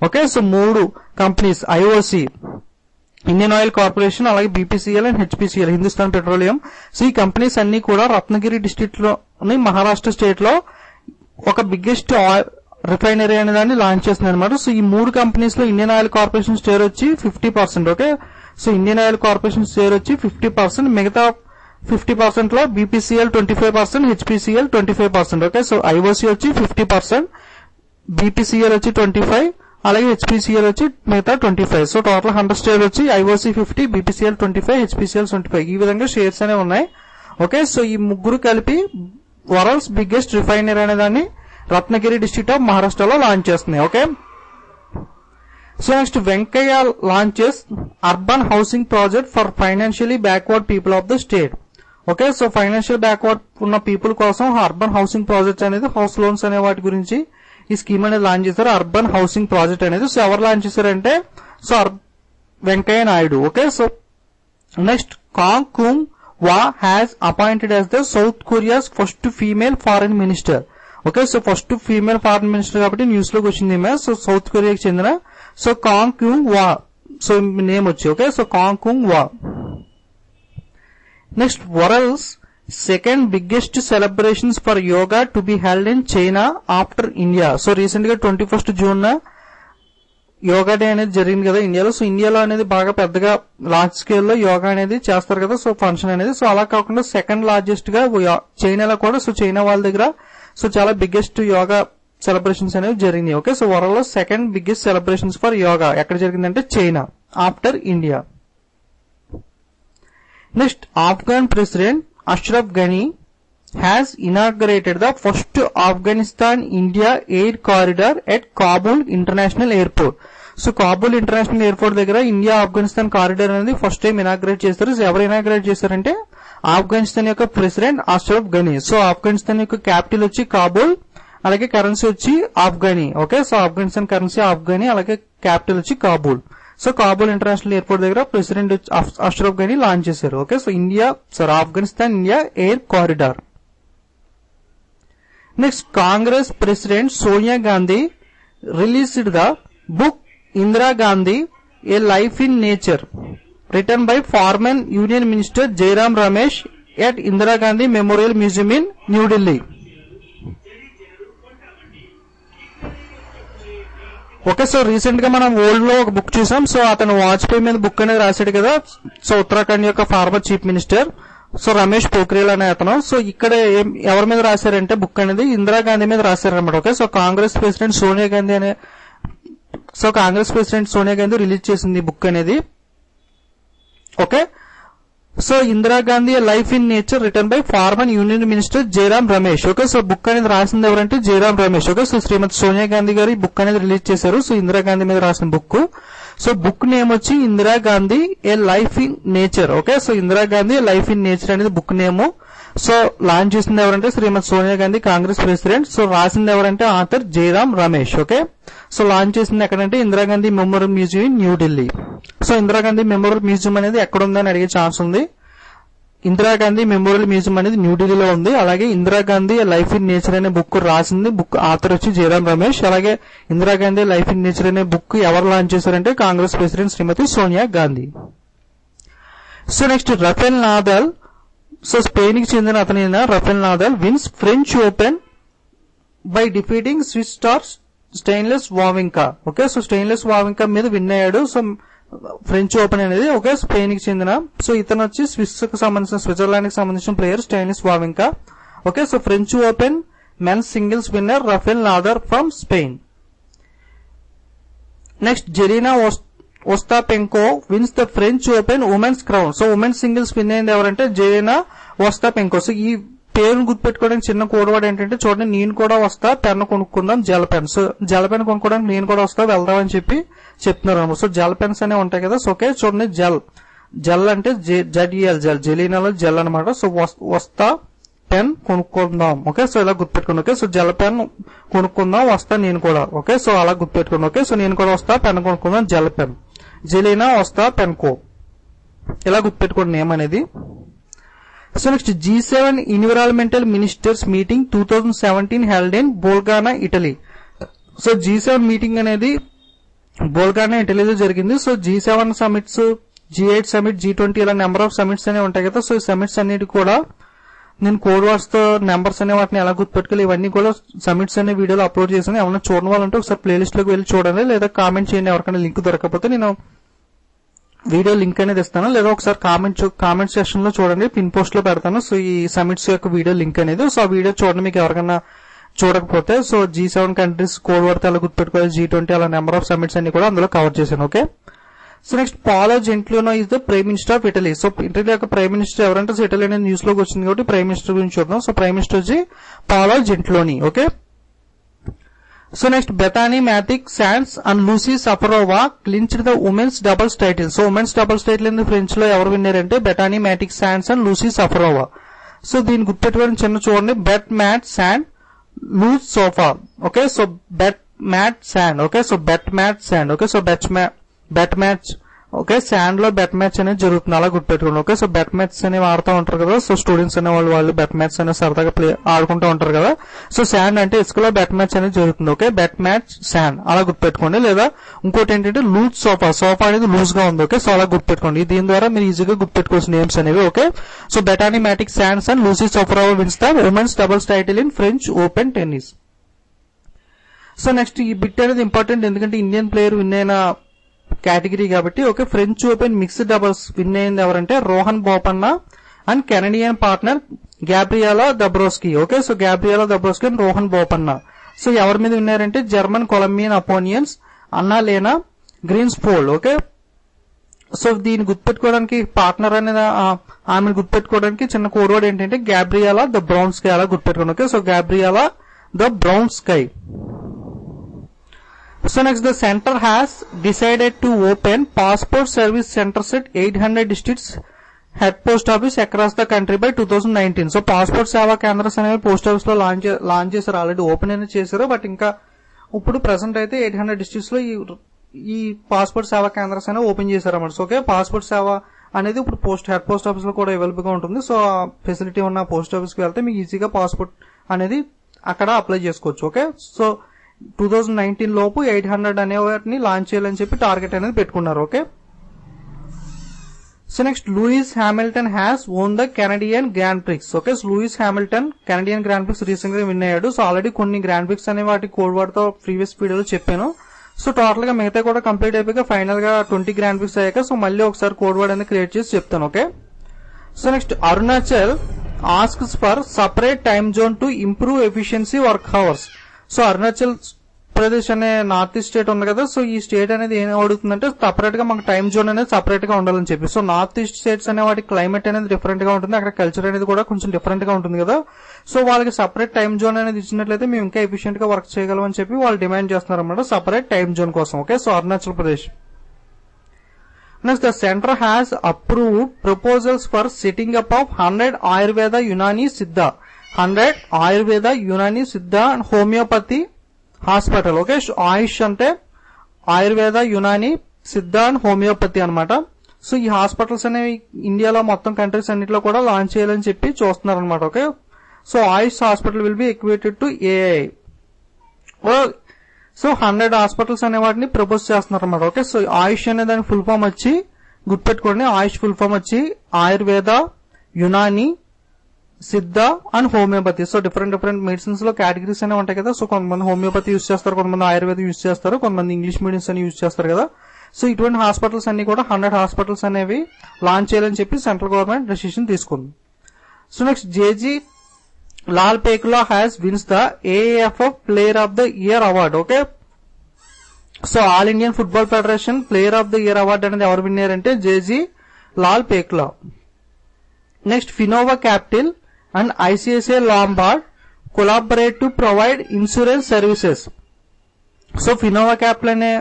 Okay, so 3 companies IOC, Indian oil corporation, అలాగే BPCL and HPCL, Hindustan petroleum. So ఈ కంపెనీస్ అన్ని కూడా రత్నగిరి డిస్ట్రిక్ట్ లోని మహారాష్ట్ర స్టేట్ లో ఒక బిగ్గెస్ట్ రిఫైనరీ అనే దాన్ని లాంచ్ చేస్తుంది అనమాట. సో ఈ 3 కంపెనీస్ లో ఇండియన్ ఆయిల్ కార్పొరేషన్ షేర్ వచ్చి 50%. Okay, so Indian oil corporation share వచ్చి 50%. మిగతా 50% లో BPCL 25%, HPCL 25%. Okay, so IOC వచ్చి 50%, BPCL వచ్చి 25%, అలాగే HPCL వచ్చి మిగతా 25%. సో టోటల్ 100 షేర్ వచ్చి IOC 50, BPCL 25, HPCL 25. ఈ విధంగా షేర్స్ అనేవి ఉన్నాయి. ఓకే, సో ఈ ముగ్గురు కలిపి వరల్డ్స్ బిగ్గెస్ట్ రిఫైనరీ అనే దాన్ని రత్నగిరి డిస్ట్రిక్ట్ ఆఫ్ మహారాష్ట్రలో లాంచ్ చేస్తున్నాయి. Okay, so next Venkaiah launches urban housing project for financially backward people of the state. Okay, so financial backward ఉన్న పీపుల్ కోసం అర్బన్ హౌసింగ్ ప్రాజెక్ట్ అనేది హౌస్ లోన్స్ అనే వాటి గురించి ఈ స్కీమ్ అనేది లాంచ్ చేశారు. అర్బన్ హౌసింగ్ ప్రాజెక్ట్ అనేది. సో ఎవరు లాంచ్ చేశారంటే so Venkaiah Naidu. Okay, so next Kang Kyung wha has appointed as the south Korea's first female foreign minister. Okay, so first female foreign minister కాబట్టి న్యూస్ లోకి వచ్చింది ఈమె. So south కొరియాకి చెందిన so Kong Kyung వా. So name వచ్చి okay, so Kong Kyung వా. Next world's second biggest celebrations for yoga to be held in China after India. So recent గా 21 June yoga day అనేది జరిగింది కదా ఇండియాలో. సో ఇండియాలో అనేది బాగా పెద్దగా లార్జ్ స్కేల్ లో యోగా అనేది చేస్తారు కదా, సో ఫంక్షన్ అనేది. సో అలా కాకుండా సెకండ్ లార్జెస్ట్ గా చైనాలో కూడా, సో చైనా వాళ్ళ దగ్గర సో చాలా బిగ్గెస్ట్ యోగా సెలబ్రేషన్స్ అనేవి జరిగినాయి. ఓకే, సో వరల్డ్ లో second biggest celebrations for yoga ఎక్కడ జరిగిందంటే China after India. Next, Afghan president Ashraf ఘనీ has inaugurated the first Afghanistan-India air corridor at Kabul International Airport. So Kabul international airport దగ్గర ఇండియా ఆఫ్ఘనిస్తాన్ కారిడార్ అనేది first time inaugurate చేస్తారు. ఎవరు inaugurate చేశారంటే ఆఫ్ఘనిస్తాన్ యొక్క ప్రెసిడెంట్ అష్రఫ్ ఘనీ. సో ఆఫ్ఘనిస్తాన్ యొక్క క్యాపిటల్ వచ్చి కాబూల్, అలాగే కరెన్సీ వచ్చి Afghani. Okay, so Afghanistan currency Afghani, అలాగే క్యాపిటల్ వచ్చి Kabul. So Kabul international airport దగ్గర ప్రెసిడెంట్ అష్రఫ్ ఘనీ లాంచ్ చేశారు. Okay, so Afghanistan India air corridor. Next, Congress President Sonia Gandhi released the book Indira Gandhi, A Life in Nature, written by former Union Minister Jairam Ramesh at Indira Gandhi Memorial Museum in New Delhi. Okay, so recent గా మనం world లో ఒక book చూసాం. So అతను వాజ్పేయి మీద book అనేది రాశాడు కదా. సో ఉత్తరాఖండ్ యొక్క former chief minister so Ramesh Pokhriyal అనే అతను. సో ఇక్కడ ఎవరి మీద రాశారంటే బుక్ అనేది ఇందిరాగాంధీ మీద రాశారనమాట. Okay, so Congress president Sonia Gandhi release చేసింది బుక్ అనేది. Okay, so Indira Gandhi life in nature written by former union minister Jairam Ramesh. Okay, so book అనేది రాసింది ఎవరంటే జయరాం రమేష్. ఓకే, సో శ్రీమతి సోనియా గాంధీ గారు ఈ బుక్ అనేది రిలీజ్ చేశారు. సో ఇందిరాగాంధీ మీద రాసిన బుక్. సో బుక్ నేమ్ వచ్చి Indira Gandhi a life in nature. Okay, so Indira Gandhi life in nature అనేది బుక్ నేమ్. సో లాంచ్ చేసింది ఎవరంటే శ్రీమతి సోనియా గాంధీ, కాంగ్రెస్ ప్రెసిడెంట్. సో రాసింది ఎవరంటే author Jairam Ramesh. Okay, so launch చేసింది ఎక్కడంటే Indira Gandhi memorial museum in new Delhi. So Indira Gandhi memorial museum అనేది ఎక్కడ ఉందని అడిగే ఛాన్స్ ఉంది. ఇందిరాగాంధీ మెమోరియల్ మ్యూజియం అనేది న్యూఢిల్లీలో ఉంది. అలాగే ఇందిరాగాంధీ లైఫ్ ఇన్ నేచర్ అనే బుక్ రాసింది బుక్ ఆథర్ వచ్చి జయరాం రమేష్. అలాగే ఇందిరాగాంధీ లైఫ్ ఇన్ నేచర్ అనే బుక్ ఎవరు లాంచ్ చేశారంటే Congress president Shrimati Sonia Gandhi. So next, Rafael Nadal. So Spain కి చెందిన అతనైన Rafael Nadal wins French Open by defeating Swiss star Stanislas Wawrinka. Okay, so Stanislas Wawrinka మీద విన్ అయ్యాడు. సో ఫ్రెంచ్ ఓపెన్ అనేది okay Spain కి చెందిన. సో ఇతను వచ్చి స్విట్జర్లాండ్ కి సంబంధించిన player Stanislas Wawrinka. Okay, so French Open men's singles winner Rafael Nadal from Spain. Next, Jelena Ostapenko wins the French Open women's crown. So women's singles win అయింది ఎవరంటే Zareena ఓస్టాపెంకో. So ఈ పేరును గుర్తుపెట్టుకోవడానికి చిన్న కోడ్వర్డ్ ఏంటంటే చూడండి, నేను కూడా వస్తా పెన్ కొనుక్కుందాం gel pen. So gel pen కొనుక్కోవడానికి నేను కూడా వస్తా వెళ్దామని చెప్పి చెప్తున్నారు అనమాట. సో జెల్ పెన్స్ అనేవి ఉంటాయి కదా. సో ఓకే, చూడండి జెల్ అంటే జెడ్ఈఎల్ జెలీనాలో జెల్ అనమాట. సో వస్తా పెన్ కొనుక్కుందాం. ఓకే, సో ఇలా గుర్తుపెట్టుకోండి. ఓకే, సో జెల్ పెన్ కొనుక్కుందాం వస్తా నేను కూడా. ఓకే, సో అలా గుర్తుపెట్టుకోండి. ఓకే, సో నేను కూడా వస్తా పెన్ కొనుక్కుందాం జెల్ పెన్. జెలీనా వస్తా పెన్ కో, ఇలా గుర్తుపెట్టుకోండి నేమ్ అనేది. So next, G7 environmental ministers meeting 2017 held in Bologna, Italy. So G7 meeting అనేది బోల్గానా, ఇటలీలో జరిగింది. So G7 summits, G8 summit, G20 ఇలా నెంబర్ ఆఫ్ సమిట్స్ అనేవి ఉంటాయి కదా. సో ఈ సమిట్స్ అన్నిటి కూడా నేను కోడ్ వర్డ్స్ తో నెంబర్స్ అనే వాటిని ఎలా గుర్తుపెట్టుకోవాలి ఇవన్నీ కూడా సమిట్స్ అనే వీడియోలో అప్లోడ్ చేశాను. ఏమన్నా చూడని వాళ్ళంటే ఒకసారి ప్లేలిస్ట్ లోకి వెళ్ళి చూడండి, లేదా కామెంట్ చేయండి. ఎవరికైనా లింక్ దొరకకపోతే నేను వీడియో లింక్ అనేది ఇస్తాను, లేదా ఒకసారి కామెంట్ సెక్షన్ లో చూడండి, పిన్ పోస్ట్ లో పెడతాను. సో ఈ సమిట్స్ యొక్క వీడియో లింక్ అనేది. సో ఆ వీడియో చూడండి మీకు ఎవరికైనా చూడకపోతే. So G7 countries code word ఎలా గుర్తుపెట్టుకోవాలి, G20 అలా నెంబర్ ఆఫ్ సమిట్స్ అన్ని కూడా అందులో కవర్ చేశాను. Okay, so next, Paolo Gentiloni is the prime minister of Italy. So Italy యొక్క ప్రైమ్ మినిస్టర్ ఎవరంటే సో ఇటలీ అనేది న్యూస్ లోకి వచ్చింది కాబట్టి ప్రైమ్ మినిస్టర్ గురించి చూద్దాం. సో ప్రైమ్ మినిస్టర్ వచ్చి Paolo Gentiloni. Okay, so next, Bethanie Mattek Sands and Lucie Safarova clinched the women's doubles title. So women's doubles title అనేది ఫ్రెంచ్ లో ఎవరు విన్నారంటే Bethanie Mattek Sands and Lucie Safarova. So దీన్ని గుర్తుపెట్టుకోవడం చిన్న చూడండి, bet mat sand lose sofa. Okay, so bet mat sand. Okay, so bet mat sand. Okay, so bet match. Okay, sand లో bet match అనేది జరుగుతుంది, అలా గుర్తుపెట్టుకోండి. ఓకే, సో బెట్ మ్యాచ్ అనేవి ఆడుతూ ఉంటారు కదా. సో స్టూడెంట్స్ అనే వాళ్ళు బెట్ మ్యాచ్ అనేది సరదాగా ఆడుకుంటూ ఉంటారు కదా. సో శాండ్ అంటే ఇసుకలో బెట్ మ్యాచ్ అనేది జరుగుతుంది. ఓకే, బెట్ మ్యాచ్ శాండ్ అలా గుర్తుపెట్టుకోండి. లేదా ఇంకోటి ఏంటంటే లూజ్ సోఫా. సోఫా అనేది లూజ్ గా ఉంది. ఓకే, సో అలా గుర్తుపెట్టుకోండి. దీని ద్వారా మీరు ఈజీగా గుర్తుపెట్టుకోవాల్సిన నేమ్స్ అనేవి. Okay, so Bethanie Mattek Sands and Lucie Safarova wins the women's doubles title in French Open tennis. So next ఈ బిట్ అనేది ఇంపార్టెంట్, ఎందుకంటే ఇండియన్ ప్లేయర్ విన్ అయిన కేటగిరీ కాబట్టి. Okay, French Open mixed doubles win అయింది ఎవరంటే Rohan Bopanna and Canadian partner Gabriela Dabrowski. Okay, so Gabriela Dabrowski and Rohan Bopanna. So ఎవరి మీద విన్నారంటే German Colombian అపోనియన్స్ అన్నా లేనా గ్రీన్స్పోల్డ్. ఓకే, సో దీన్ని గుర్తుపెట్టుకోవడానికి పార్ట్నర్ అనేది ఆమెను గుర్తుపెట్టుకోవడానికి చిన్న కోడ్ వర్డ్ ఏంటంటే గ్యాబ్రియాలా ద బ్రౌన్ స్కై, అలా గుర్తుపెట్టుకోండి. Okay, so Gabriela the brown sky. So next, the center has decided to open passport service centers at 800 districts head post office across the country by 2019. So passport సేవా కేంద్రాలు అనేవి post office లో launch చేశారు, already open అనేది చేశారు. But ఇంకా ఇప్పుడు present అయితే 800 డిస్ట్రిక్ట్స్ లో ఈ పాస్పోర్ట్ సేవా కేంద్రాలు అనేవి ఓపెన్ చేశారు అన్నమాట. సో ఓకే, పాస్పోర్ట్ సేవ అనేది ఇప్పుడు హెడ్ పోస్ట్ ఆఫీస్ లో కూడా అవైలబుల్ గా ఉంటుంది. సో ఆ ఫెసిలిటీ ఉన్న పోస్ట్ ఆఫీస్ కి వెళ్తే మీకు ఈజీగా పాస్పోర్ట్ అనేది అక్కడ అప్లై చేసుకోవచ్చు. ఓకే, సో 2019 లోపు 800 అనే వాటిని లాంచ్ చేయాలని చెప్పి టార్గెట్ అనేది పెట్టుకున్నారు. Okay, so next Lewis Hamilton has own the Canadian grand prix. Okay, Lewis Hamilton Canadian grand prix recent గా విన్ అయ్యాడు. సో ఆల్రెడీ కొన్ని గ్రాండ్ ప్రిక్స్ అనే వాటి కోడ్ వర్డ్ తో ప్రీవియస్ వీడియోలో చెప్పాను. సో టోటల్ గా మిగతా కూడా కంప్లీట్ అయిపోయాక ఫైనల్ గా 20 గ్రాండ్ ప్రిక్స్ అయ్యాక సో మళ్ళీ ఒకసారి కోడ్ వర్డ్ అనేది క్రియేట్ చేసి చెప్తాను. Okay, so next Arunachal asks for separate time zone to improve efficiency work hours. So Arunachal Pradesh అనే నార్త్ ఈస్ట్ స్టేట్ ఉంది కదా, సో ఈ స్టేట్ అనేది ఏం అడుగుతుందంటే సపరేట్ గా మనకు టైం జోన్ అనేది సపరేట్ గా ఉండాలని చెప్పి. సో నార్త్ ఈస్ట్ స్టేట్స్ అనే వాటి క్లైమేట్ అనేది డిఫరెంట్ గా ఉంటుంది, అక్కడ కల్చర్ అనేది కూడా కొంచెం డిఫరెంట్ గా ఉంటుంది కదా. సో వాళ్ళకి సపరేట్ టైం జోన్ అనేది ఇచ్చినట్లయితే మేము ఇంకా ఎఫిషియెంట్ గా వర్క్ చేయగలం అని చెప్పి వాళ్ళు డిమాండ్ చేస్తున్నారు అన్నమాట సపరేట్ టైం జోన్ కోసం. Okay, so Arunachal Pradesh. Next, the centre has approved proposals for setting up of 100 Ayurveda Unani సిద్ధ 100 ఆయుర్వేద యునానీ సిద్ధ అండ్ హోమియోపతి హాస్పిటల్. ఓకే, ఆయుష్ అంటే ఆయుర్వేద యునాని సిద్ధ అండ్ హోమియోపతి అనమాట. సో ఈ హాస్పిటల్స్ అనేవి ఇండియాలో మొత్తం కంట్రీస్ అన్నింటిలో కూడా లాంచ్ చేయాలని చెప్పి చూస్తున్నారు అనమాట. Okay, so Ayush hospital will be acquitted to AI. So 100 hospitals అనే వాటిని ప్రపోజ్ చేస్తున్నారు అనమాట. ఓకే, సో ఆయుష్ అనే దాని ఫుల్ ఫామ్ వచ్చి గుర్తుపెట్టుకోండి, ఆయుష్ ఫుల్ ఫామ్ వచ్చి ఆయుర్వేద యునాని సిద్ధ and homeopathy. So different medicines లో కేటగిరీస్ అనేవి ఉంటాయి కదా. సో కొంతమంది హోమియోపతి యూజ్ చేస్తారు, కొంతమంది ఆయుర్వేద యూజ్ చేస్తారు, కొంతమంది ఇంగ్లీష్ మెడిసిన్స్ అని యూజ్ చేస్తారు కదా. సో ఇటువంటి హాస్పిటల్స్ అన్ని కూడా 100 హాస్పిటల్స్ అనేవి లాంచ్ చేయాలని చెప్పి సెంట్రల్ గవర్నమెంట్ డెసిషన్ తీసుకుంది. So next, Jeje Lalpekhlua has wins the AIFF player of the year award. Okay, so all Indian football federation player of the year award అనేది ఎవరు విన్నారంటే Jeje Lalpekhlua. Next, Finova capital and ICICI Lombard collaborate to provide insurance services. So Finova capital అనే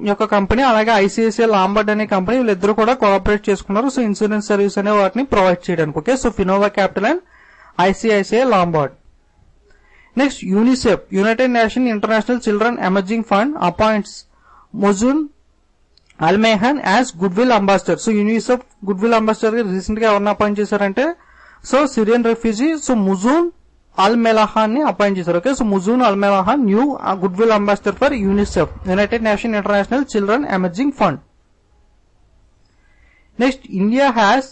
యొక్క company అలాగే ICICI Lombard అనే company వీళ్ళిద్దరూ కూడా collaborate చేసుకున్నారు. సో ఇన్సూరెన్స్ సర్వీస్ అనే వాటిని ప్రొవైడ్ చేయడానికి. Okay, so Finova capital and ICICI Lombard. Next, UNICEF united nation international children emerging fund appoints Muzoon Almellehan as goodwill ambassador. So UNICEF goodwill ambassador గా recent గా ఎవరిని appoint చేశారంటే so Syrian refugee so Muzoon Al Mellehan ని appoint చేశారు. Okay, so Muzoon Al Mellehan new goodwill ambassador for UNICEF united nation international children emerging fund. Next, India has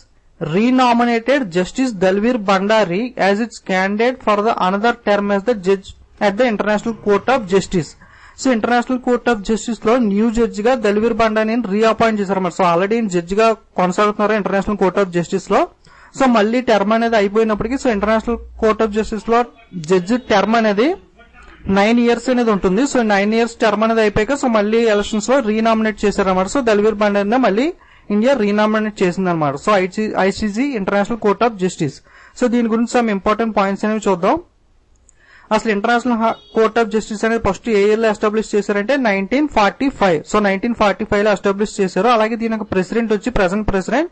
renominated Justice Dalvir Bhandari as its candidate for the another term as the judge at the International Court of Justice. So international court of justice లో new judge గా దల్వీర్ బండారిని reappoint చేశారు. So already judge గా కొనసాగుతున్నారు international court of justice లో. So మళ్ళీ term అనేది అయిపోయినప్పటికీ so international court of justice లో జడ్జి టర్మ్ అనేది 9 years అనేది ఉంటుంది. సో 9 years టర్మ్ అనేది అయిపోయాక సో మళ్ళీ ఎలక్షన్స్ లో రీనామినేట్ చేశారన్నమాట. సో దల్వీర్ బండారిని మళ్ళీ ఇండియా రీనామినేట్ చేసింది అనమాట. So ICG international court of justice. So దీని గురించి సమ్ ఇంపార్టెంట్ పాయింట్స్ అనేవి చూద్దాం. అసలు ఇంటర్నేషనల్ కోర్ట్ ఆఫ్ జస్టిస్ అనేది ఫస్ట్ ఏ ఇయర్ లో ఎస్టాబ్లిష్ చేశారంటే 1945. సో 1945 లో ఎస్టాబ్లిష్ చేశారు. అలాగే దీని యొక్క ప్రెసిడెంట్ వచ్చి present president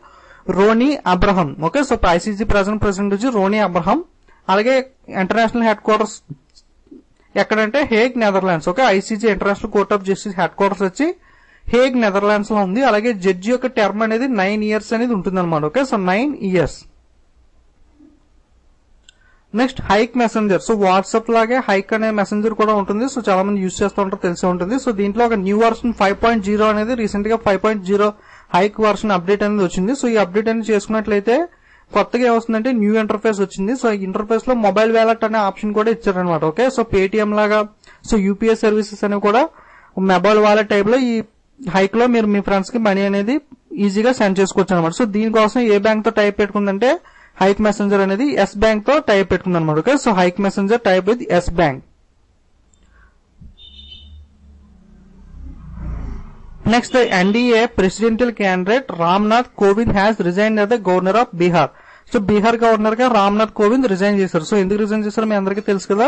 Ronnie Abraham. Okay, so ICG present president వచ్చి రోనీ అబ్రహం. అలాగే ఇంటర్నేషనల్ హెడ్ క్వార్టర్స్ ఎక్కడంటే Hague Netherlands. Okay, ICG international court of justice head quarters వచ్చి హేగ్ నెదర్లాండ్స్ లో ఉంది. అలాగే జడ్జి యొక్క టర్మ్ అనేది 9 years అనేది ఉంటుంది అనమాట. Okay, so 9 years. Next, hike messenger. So WhatsApp లాగే హైక్ అనే మెసెంజర్ కూడా ఉంటుంది. సో చాలా మంది యూజ్ చేస్తూ ఉంటారు, తెలిసే ఉంటుంది. సో దీంట్లో ఒక న్యూ వర్షన్ 5.0 అనేది రీసెంట్ గా 5.0 హైక్ వర్షన్ అప్డేట్ అనేది వచ్చింది. సో ఈ అప్డేట్ అనేది చేసుకున్నట్లయితే కొత్తగా ఏమొస్తుందంటే న్యూ ఇంటర్ఫేస్ వచ్చింది. సో ఈ ఇంటర్ఫేస్ లో మొబైల్ వ్యాలెట్ అనే ఆప్షన్ కూడా ఇచ్చారనమాట. ఓకే, సో పేటిఎం లాగా సో యూపీఐ సర్వీసెస్ అనేవి కూడా మొబైల్ వాలెట్ టైప్ లో ఈ హైక్ లో మీరు మీ ఫ్రెండ్స్ కి మనీ అనేది ఈజీగా సెండ్ చేసుకోవచ్చు అనమాట. సో దీనికోసం ఏ బ్యాంక్ తో టైప్ పెట్టుకుందంటే హైక్ మెసెంజర్ అనేది ఎస్ బ్యాంక్ తో టైప్ పెట్టుకుంది అనమాట. Okay, so Hike Messenger tie up with Yes Bank. Next, the NDA presidential candidate Ramnath Kovind has resigned as the governor of Bihar. So Bihar governor గా Ramnath Kovind resign చేశారు. So ఎందుకు resign చేశారో మీ అందరికీ తెలుసు కదా.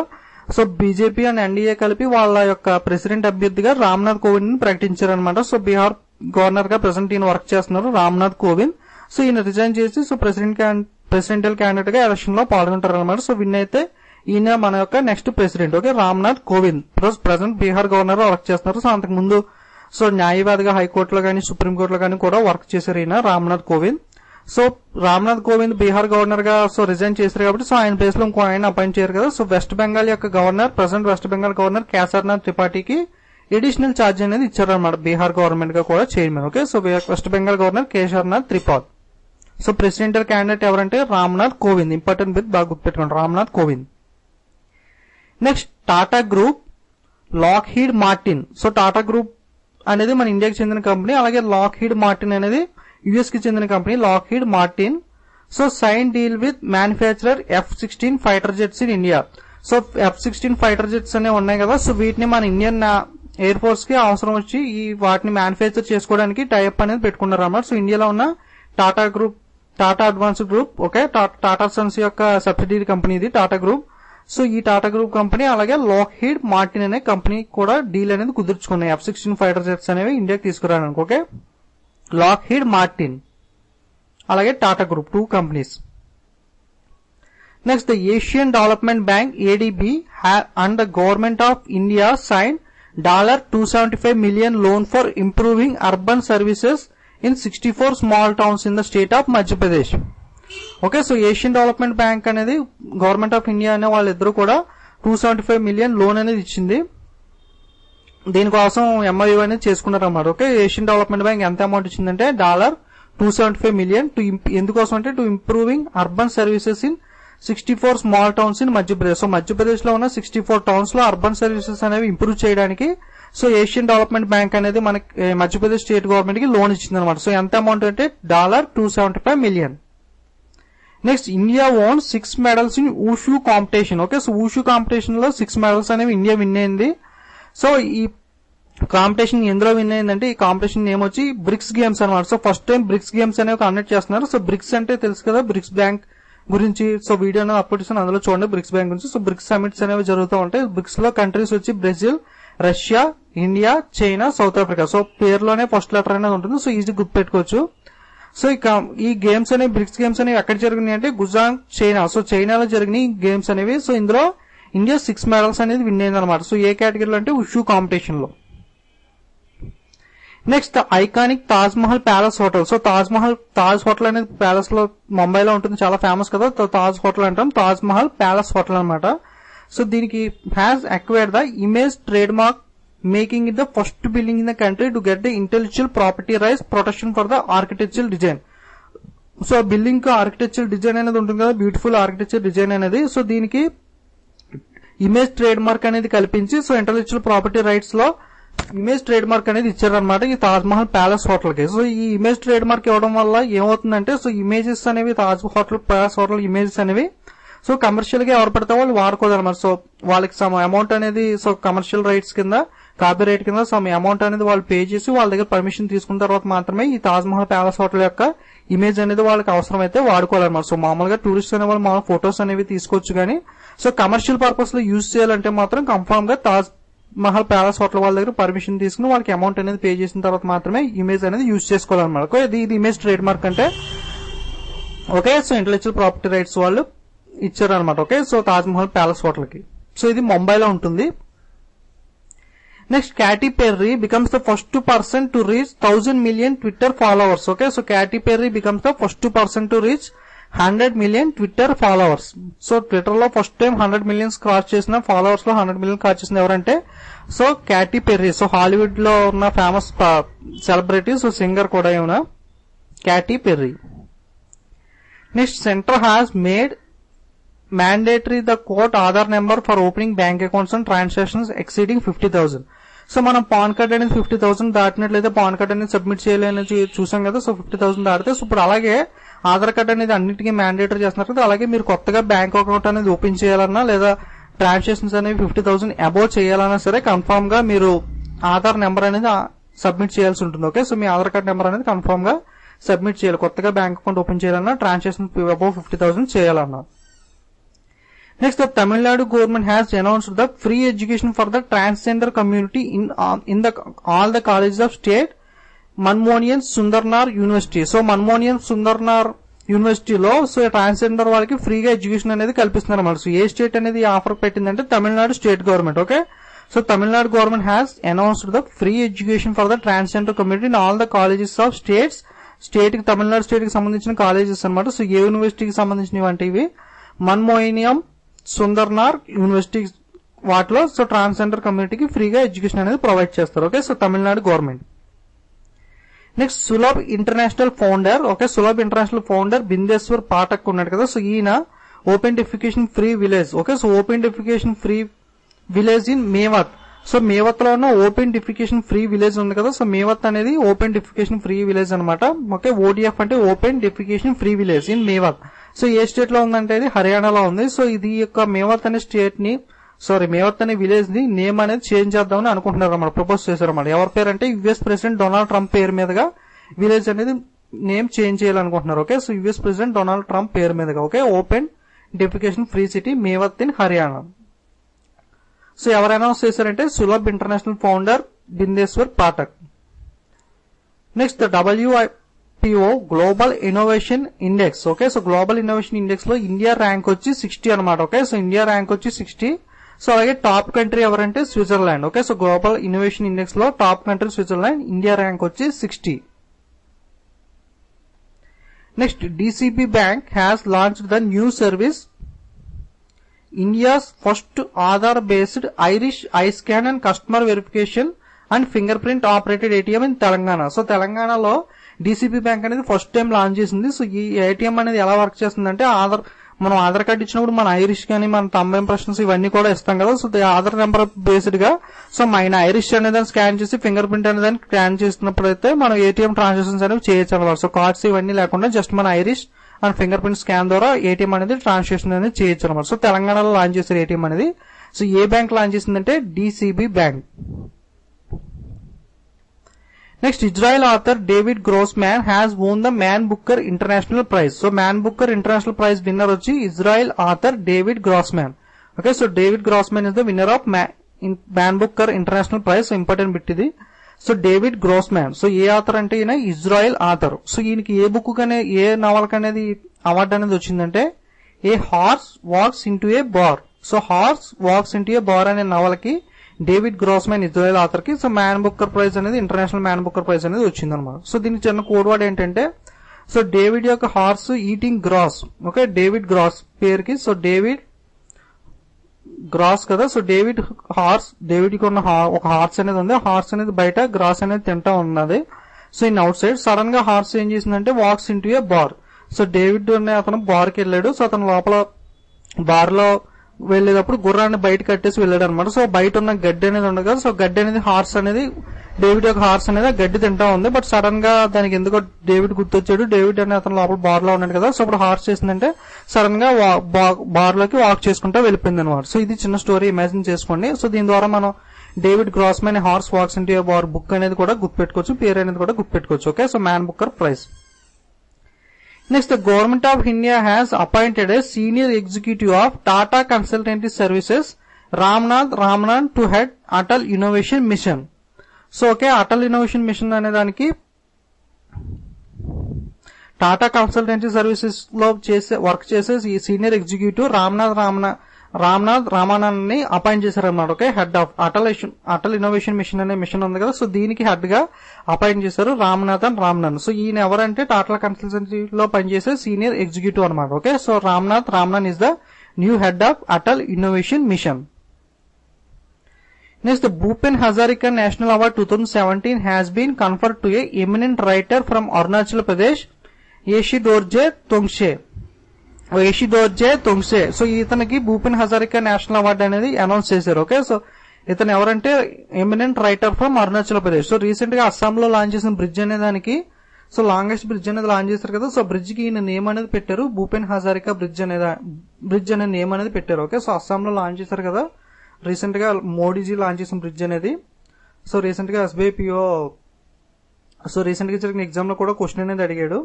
సో బీజేపీ అండ్ ఎన్డీఏ కలిపి వాళ్ళ యొక్క ప్రెసిడెంట్ అభ్యర్థిగా రామ్నాథ్ కోవింద్ ని ప్రకటించారనమాట. సో బీహార్ గవర్నర్ గా ప్రెసెంట్ ఈయన వర్క్ చేస్తున్నారు రామ్నాథ్ కోవింద్. సో ఈయన రిజైన్ చేసి సో ప్రెసిడెంటియల్ క్యాండిడేట్ గా ఎలక్షన్ లో పాల్గొంటారు అనమాట. సో విన్ అయితే ఈయన మన యొక్క next president. Okay, Ramnath Kovind present Bihar governor గా వర్క్ చేస్తున్నారు. సో అంతకు ముందు సో న్యాయవాదిగా హైకోర్టులో కానీ సుప్రీంకోర్టులో కానీ కూడా వర్క్ చేశారు ఈయన రామ్నాథ్ కోవింద్. సో రామ్నాథ్ కోవింద్ బీహార్ గవర్నర్ గా సో రిజైన్ చేశారు కాబట్టి సో ఆయన ప్లేస్ లో ఇంకో ఆయన అపాయింట్ చేయరు కదా. సో వెస్ట్ బెంగాల్ యొక్క governor present west Bengal governor Keshari Nath త్రిపాఠికి అడిషనల్ ఛార్జ్ అనేది ఇచ్చారన్నమాట బీహార్ గవర్నమెంట్ గా కూడా chairman. Okay, so west Bengal governor Keshari Nath Tripathi. So presidential candidate ఎవరంటే రామ్నాథ్ కోవింద్. ఇంపార్టెంట్ బిట్ బాగా గుర్తుపెట్టుకోండి, Ram Nath Kovind. Next Tata group Lockheed Martin. So Tata group అనేది మన ఇండియాకి చెందిన కంపెనీ. అలాగే లాక్హీడ్ మార్టిన్ అనేది యుఎస్ కి చెందిన company Lockheed Martin. So sign deal with manufacturer F-16 fighter jets in India. సో F-16 ఫైటర్ జెట్స్ అనేవి ఉన్నాయి కదా. సో వీటిని మన ఇండియన్ ఎయిర్ ఫోర్స్ కి అవసరం వచ్చి ఈ వాటిని మ్యానుఫ్యాక్చర్ చేసుకోవడానికి టైప్ అనేది పెట్టుకున్నారు అన్నమాట. సో ఇండియాలో ఉన్న Tata group, Tata advanced group, okay, Tata Sons యొక్క సబ్సిడరీ కంపెనీ ఇది టాటా గ్రూప్. సో ఈ టాటా గ్రూప్ కంపెనీ అలాగే లాక్హీడ్ మార్టిన్ అనే కంపెనీ కూడా డీల్ అనేది కుదుర్చుకున్నాయి F-16 ఫైటర్ జెట్స్ అనేవి ఇండియాకి తీసుకురావడానికి. ఓకే, లాక్హీడ్ మార్టిన్ అలాగే Tata group, 2 companies. Next, the Asian development Bank ADB and the government of India sign $275 million loan for improving urban services in 64 small towns in the state of Madhya Pradesh. Okay, so Asian development bank అనేది government of India అనే వాళ్ళిద్దరూ కూడా $275 million loan అనేది ఇచ్చింది. దీనికోసం MOU అనేది చేసుకున్నారు అన్నమాట. ఓకే, ఏషియన్ డెవలప్మెంట్ బ్యాంక్ ఎంత అమౌంట్ ఇచ్చిందంటే $275 million ఎందుకోసం అంటే to improving urban services in 64 small towns in Madhya Pradesh. So Madhya Pradesh లో ఉన్న 64 టౌన్స్ లో అర్బన్ సర్వీసెస్ అనేవి ఇంప్రూవ్ చేయడానికి సో ఏషియన్ డెవలప్మెంట్ బ్యాంక్ అనేది మనకి మధ్యప్రదేశ్ స్టేట్ గవర్నమెంట్ కి లోన్ ఇచ్చింది అనమాట. సో ఎంత అమౌంట్ అంటే $275 million. Next, India won 6 medals in wushu competition. Okay, so wushu competition లో 6 మెడల్స్ అనేవి ఇండియా విన్ అయింది. సో ఈ కాంపిటీషన్ ఎందులో విన్ అయిందంటే ఈ కాంపిటీషన్ నేమ్ వచ్చి బ్రిక్స్ గేమ్స్ అనమాట. So first time BRICS games అనేవి కండక్ట్ చేస్తున్నారు. సో బ్రిక్స్ అంటే తెలుసు కదా, బ్రిక్స్ బ్యాంక్ గురించి. సో వీడియో అప్లోడ్ చేసిన అందులో చూడండి బ్రిక్స్ బ్యాంక్ గురించి. సో బ్రిక్స్ సమిట్స్ అనేవి జరుగుతూ ఉంటాయి. బ్రిక్స్ లో కంట్రీస్ వచ్చి Brazil, Russia, India, China, south Africa. So పేరులోనే ఫస్ట్ లెటర్ అనేది ఉంటుంది. సో ఈజీ గుర్తుపెట్టుకోవచ్చు. సో ఈ గేమ్స్ అనేవి బ్రిక్స్ గేమ్స్ అనేవి ఎక్కడ జరిగినాయి అంటే గుజాంగ్, చైనా. సో చైనాలో జరిగినాయి గేమ్స్ అనేవి. సో ఇందులో ఇండియా 6 మెడల్స్ అనేది విన్ అయింది అనమాట. సో ఏ కేటగిరీలో అంటే ఉషూ కాంపిటీషన్ లో. Next, iconic Taj Mahal palace hotel. So Taj hotel అనేది ప్యాలెస్ లో ముంబైలో ఉంటుంది, చాలా ఫేమస్ కదా. తాజ్ హోటల్ అంటాం, తాజ్ మహల్ ప్యాలెస్ హోటల్ అనమాట. సో దీనికి has acquired the image trade mark, making it the first building in the country to get the intellectual property rights protection for the architectural design. So building కు architectural design అనేది ఉంటుంది కదా, beautiful architecture design అనేది. So దీనికి image trade mark అనేది కల్పించి so intellectual property rights లో image trade mark అనేది ఇచ్చారనమాట ఈ తాజ్ మహల్ ప్యాలెస్ హోటల్ కి. సో ఈ ఇమేజ్ ట్రేడ్ మార్క్ ఇవ్వడం వల్ల ఏమవుతుందంటే సో ఇమేజెస్ అనేవి Taj hotel palace hotel images అనేవి సో కమర్షియల్ గా ఎవరు పడితే వాళ్ళు వాడుకోదన్నమాట. సో వాళ్ళకి సమ్ అమౌంట్ అనేది సో కమర్షియల్ రైట్స్ కింద, కాపీ రైట్ కింద సమ్ అమౌంట్ అనేది వాళ్ళు పే చేసి వాళ్ళ దగ్గర పర్మిషన్ తీసుకున్న తర్వాత మాత్రమే ఈ తాజ్ మహల్ ప్యాలెస్ హోటల్ యొక్క ఇమేజ్ అనేది వాళ్ళకి అవసరం అయితే వాడుకోవాలన్నమాట. సో మామూలుగా టూరిస్ట్ అనే వాళ్ళు మామూలు ఫొటోస్ అనేవి తీసుకోవచ్చు కానీ సో కమర్షియల్ పర్పస్ లో యూజ్ చేయాలంటే మాత్రం కన్ఫర్మ్ గా తాజ్ మహల్ ప్యాలెస్ హోటల్ వాళ్ళ దగ్గర పర్మిషన్ తీసుకుని వాళ్ళకి అమౌంట్ అనేది పే చేసిన తర్వాత మాత్రమే ఇమేజ్ అనేది యూజ్ చేసుకోవాలన్నమాట. ఇది ఇమేజ్ ట్రేడ్ మార్క్ అంటే okay. So intellectual property rights వాళ్ళు ఇచ్చారనమాట. Okay, so Taj Mahal palace hotel కి. సో ఇది ముంబైలో ఉంటుంది. Next, Katy Perry becomes the first person to reach 1000 million Twitter followers. Okay, so Katy Perry becomes the first person to reach 100 million Twitter followers. So Twitter లో first time 100 million cross చేసిన, followers లో 100 million cross చేసిన ఎవరంటే so Katy Perry. So Hollywood లో ఉన్న famous celebrity, so singer కూడా ఏమన్నా Katy Perry. Next, centre has mandatory the quote Aadhaar number for opening bank accounts and transactions exceeding 50,000. So మనం pan card అనేది 50,000 దాటినట్లయితే pan card అనేది submit చేయాలని చూసాం కదా. సో 50,000 దాటితే సో ఇప్పుడు అలాగే ఆధార్ కార్డ్ అనేది అన్నిటికీ మ్యాండేటరీ చేస్తున్నారు కదా. అలాగే మీరు కొత్తగా బ్యాంక్ అకౌంట్ అనేది ఓపెన్ చేయాలన్నా లేదా ట్రాన్సాక్షన్స్ అనేవి 50,000 అబోవ్ చేయాలన్నా సరే కన్ఫర్మ్ గా మీరు ఆధార్ నెంబర్ అనేది సబ్మిట్ చేయాల్సి ఉంటుంది. ఓకే, సో మీ ఆధార్ కార్డ్ నెంబర్ అనేది కన్ఫర్మ్ గా సబ్మిట్ చేయాలి. కొత్తగా బ్యాంక్ అకౌంట్ ఓపెన్ చేయాలన్నా ట్రాన్సాక్షన్ అబోవ్ 50,000 చేయాలన్నా. Next, the Tamil Nadu government has announced the free education for the transgender community in all the colleges of state Manmohan Sundarnar University. So Manmohan Sundarnar University లో so transgender వాళ్ళకి ఫ్రీగా education అనేది కల్పిస్తున్నారు అన్నమాట. So ఏ state అనేది offer పెట్టిందంటే Tamil Nadu state government. Okay, so Tamil Nadu government has announced the free education for the transgender community in all the colleges of state కి తమిళనాడు స్టేట్ కి సంబంధించిన కాలేజెస్ అనమాట. సో ఏ యూనివర్సిటీకి సంబంధించినవి అంటే ఇవి మన్మోహినియం సుందర్నార్ యూనివర్సిటీ వాటిలో సో ట్రాన్స్జెండర్ కమ్యూనిటీకి ఫ్రీగా ఎడ్యుకేషన్ అనేది ప్రొవైడ్ చేస్తారు. Okay, so Tamil Nadu government. Next Sulabh international founder. Okay, Sulabh international founder Bindeshwar Pathak ఉన్నాడు కదా. సో ఈయన open defecation free village. Okay, so open defecation free village in Mewat. So Mewat లోనూ ఓపెన్ డెఫికేషన్ ఫ్రీ విలేజ్ ఉంది కదా. సో మేవత్ అనేది ఓపెన్ డెఫికేషన్ ఫ్రీ విలేజ్ అనమాట. Okay, ODF అంటే open defecation free village in Mewat. So ఏ స్టేట్ లో ఉందంటే ఇది హర్యానాలో ఉంది. సో ఇది యొక్క మేవత్ అనే స్టేట్ ని మేవత్ అనే విలేజ్ ని నేమ్ అనేది చేంజ్ చేద్దామని అనుకుంటున్నారు అన్నమాట, ప్రపోజ్ చేశారు అన్నమాట. ఎవరి పేరు అంటే యుఎస్ ప్రెసిడెంట్ డొనాల్డ్ ట్రంప్ పేరు మీదుగా విలేజ్ అనేది నేమ్ చేంజ్ చేయాలనుకుంటున్నారు. Okay, so US president Donald Trump పేరు మీదుగా. Okay, open defecation free city Mewat in Haryana. So ఎవరు అనౌన్స్ చేశారంటే Sulabh international founder Bindeshwar Pathak. Next WIPO global innovation index. Okay, so global innovation index లో India rank వచ్చి 60 అనమాట. Okay, so India rank వచ్చి 60. So అలాగే top country ఎవరంటే Switzerland. Okay, so global innovation index లో top country Switzerland, India rank వచ్చి 60. Next DCB bank has launched the new service India's first Aadhaar-based Irish eye scan and customer verification and fingerprint operated ATM in Telangana. So తెలంగాణలో DCB bank అనేది first time launch చేసింది. So ఈ ATM అనేది ఎలా work చేస్తుందంటే మనం Aadhaar card ఇచ్చినప్పుడు మన ఐరిష్ కానీ మన థంబ్ ఇంప్రెషన్స్ ఇవన్నీ కూడా ఇస్తాం కదా. సో ఆధార్ నెంబర్ బేస్డ్ గా సో మన ఐరిష్ అనేది స్కాన్ చేసి ఫింగర్ ప్రింట్ అనేది స్కాన్ చేసినప్పుడు అయితే మనం ATM ట్రాన్సాక్షన్స్ అనేవి చేయొచ్చు అనమాట. సో కార్డ్స్ ఇవన్నీ లేకుండా జస్ట్ మన iris and finger print scan ద్వారా ATM అనేది ట్రాన్సాక్షన్ అనేది చేయొచ్చు అనమాట. సో తెలంగాణలో లాంచ్ చేశారు ATM అనేది. సో ఏ బ్యాంక్ లాంచ్ చేసిందంటే DCB bank. Next Israel author David Grossman has won the Man Booker international prize. So Man Booker international prize winner వచ్చి Israel author David Grossman. Okay, so David Grossman is the winner of Man Booker international prize. Important bit ఇది. So David గ్రోస్మ్యాన్. So ఏ author అంటే ఈయన Israel author. So ఈయనకి ఏ book కనే ఏ novel అనేది award అనేది వచ్చిందంటే a horse walks into a bar. So horse walks into a bar అనే నవలకి డేవిడ్ గ్రోస్మ్యాన్ ఇజ్రాయెల్ ఆథర్ కి సో మ్యాన్ బుక్కర్ ప్రైజ్ అనేది ఇంటర్నేషనల్ మ్యాన్ బుక్కర్ ప్రైజ్ అనేది వచ్చిందనమాట. సో దీనికి చిన్న కోడ్ వర్డ్ ఏంటంటే సో డేవిడ్ యొక్క horse eating grass. Okay, David grass పేరుకి సో డేవిడ్ గ్రాస్ కదా. సో డేవిడ్ హార్స్, డేవిడ్ కి ఉన్న ఒక హార్స్ అనేది ఉంది. హార్స్ అనేది బయట గ్రాస్ అనేది తింటా ఉన్నది. So in out side sudden గా హార్స్ ఏం చేసిందంటే wax into a bar. So David అనే అతను బార్ కి వెళ్ళాడు. సో అతను లోపల బార్ లో వెళ్లేటప్పుడు గుర్రాన్ని బయట కట్టేసి వెళ్ళాడు అనమాట. సో బయట ఉన్న గడ్డి అనేది ఉండదు కదా. సో గడ్డి అనేది హార్స్ అనేది డేవిడ్ యొక్క హార్స్ అనేది గడ్డి తింటా ఉంది. బట్ సడన్ గా దానికి ఎందుకో డేవిడ్ గుర్తొచ్చాడు. డేవిడ్ అనే అతను లోపల బార్ లో ఉన్నాడు కదా. సో అప్పుడు హార్స్ చేసిందంటే సడన్ గా బార్ లోకి వాక్ చేసుకుంటూ వెళ్ళిపోయింది అనమాట. సో ఇది చిన్న స్టోరీ ఇమాజిన్ చేసుకోండి. సో దీని ద్వారా మనం David Grossman horse walks into a bar book అనేది కూడా గుర్తుపెట్టుకోవచ్చు, పేరు అనేది కూడా గుర్తుపెట్టుకోవచ్చు. Okay, so Man Booker prize. Next, the Government of India has appointed a senior executive of Tata Consultancy Services, Ramnath Ramanan, to head Atal Innovation Mission. So, okay, Atal Innovation Mission అనే దానికి Tata consultancy services లో work చేసే ఈ senior executive Ramnath రామానన్ ని appoint చేశారన్నమాట. Okay, head of Atal innovation machine అనే machine ఉంది కదా. సో దీనికి హెడ్ గా అపాయింట్ చేశారు రామ్నాథన్ రామనన్. సో ఈయన ఎవరంటే టాటా కన్సల్టెన్సీలో పనిచేసే సీనియర్ ఎగ్జిక్యూటివ్ అనమాట. Okay, so Ramnath Ramanan is the new head of Atal innovation mission. Next, Bhupen Hazarika national award 2017 has been conferred to a eminent writer from Arunachal Pradesh, Yeshe Dorjee Thongchi. Yeshe Dorjee Thongchi. So ఇతనికి భూపెన్ హజారికా నేషనల్ అవార్డు అనేది అనౌన్స్ చేశారు. ఓకే, సో ఇతను ఎవరంటే eminent writer from Arunachal Pradesh. So recent గా అస్సాంలో launch చేసిన bridge అనే దానికి, సో లాంగెస్ట్ బ్రిడ్జ్ అనేది లాంచ్ చేశారు కదా, సో బ్రిడ్జ్ కి ఈయన నేమ్ అనేది పెట్టారు, భూపెన్ హజారికా బ్రిడ్జ్ అనే నేమ్ అనేది పెట్టారు. ఓకే, సో అస్సాంలో లాంచ్ చేశారు కదా రీసెంట్ గా మోడీజీ లాంచ్ చేసిన బ్రిడ్జ్ అనేది. సో రీసెంట్ గా ఎస్బీఐ సో రీసెంట్ గా జరిగిన ఎగ్జామ్ లో కూడా క్వశ్చన్ అనేది అడిగాడు.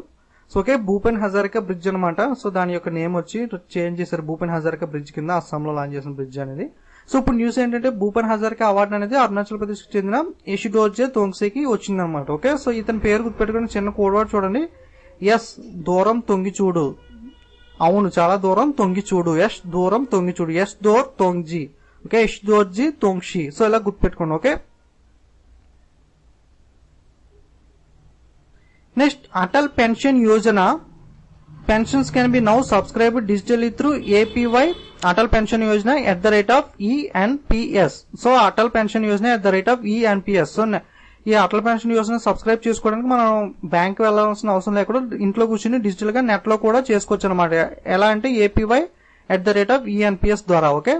So okay, Bhupen Hazarika bridge అనమాట. సో దాని యొక్క నేమ్ వచ్చి చేంజ్ చేశారు, భూపెన్ హజారికా బ్రిడ్జ్ కింద అస్సాంలో లాంచ్ చేసిన బ్రిడ్జ్ అనేది. సో ఇప్పుడు న్యూస్ ఏంటంటే భూపెన్ హజారికా అవార్డు అనేది అరుణాచల్ ప్రదేశ్ కి చెందిన ఏషి దోర్జే తొంగ్సేకి వచ్చిందనమాట. ఓకే, సో ఇతని పేరు గుర్తుపెట్టుకుని చిన్న కోడ్ వర్డ్ చూడండి, ఎస్ దూరం తొంగి చూడు. అవును, చాలా దూరం తొంగి చూడు. ఎస్ దూరం తొంగి చూడు. ఎస్ దోర్ తొంగ్జీ. ఓకే, ఎస్ దోర్జీ తొంగ్షి. సో ఇలా గుర్తుపెట్టుకోండి. Okay, next Atal pension Yojana. Pensions can be now subscribed digitally through APY Atal Pension Yojana @ENPS. So Atal pension Yojana @ENPS. So ఈ అటల్ పెన్షన్ యోజన సబ్స్క్రైబ్ చేసుకోవడానికి మనం బ్యాంక్ వెళ్లాల్సిన అవసరం లేకుండా ఇంట్లో కూర్చుని డిజిటల్ గా నెట్ లో కూడా చేసుకోవచ్చు అనమాట. ఎలా అంటే APY @ENPS ద్వారా. ఓకే,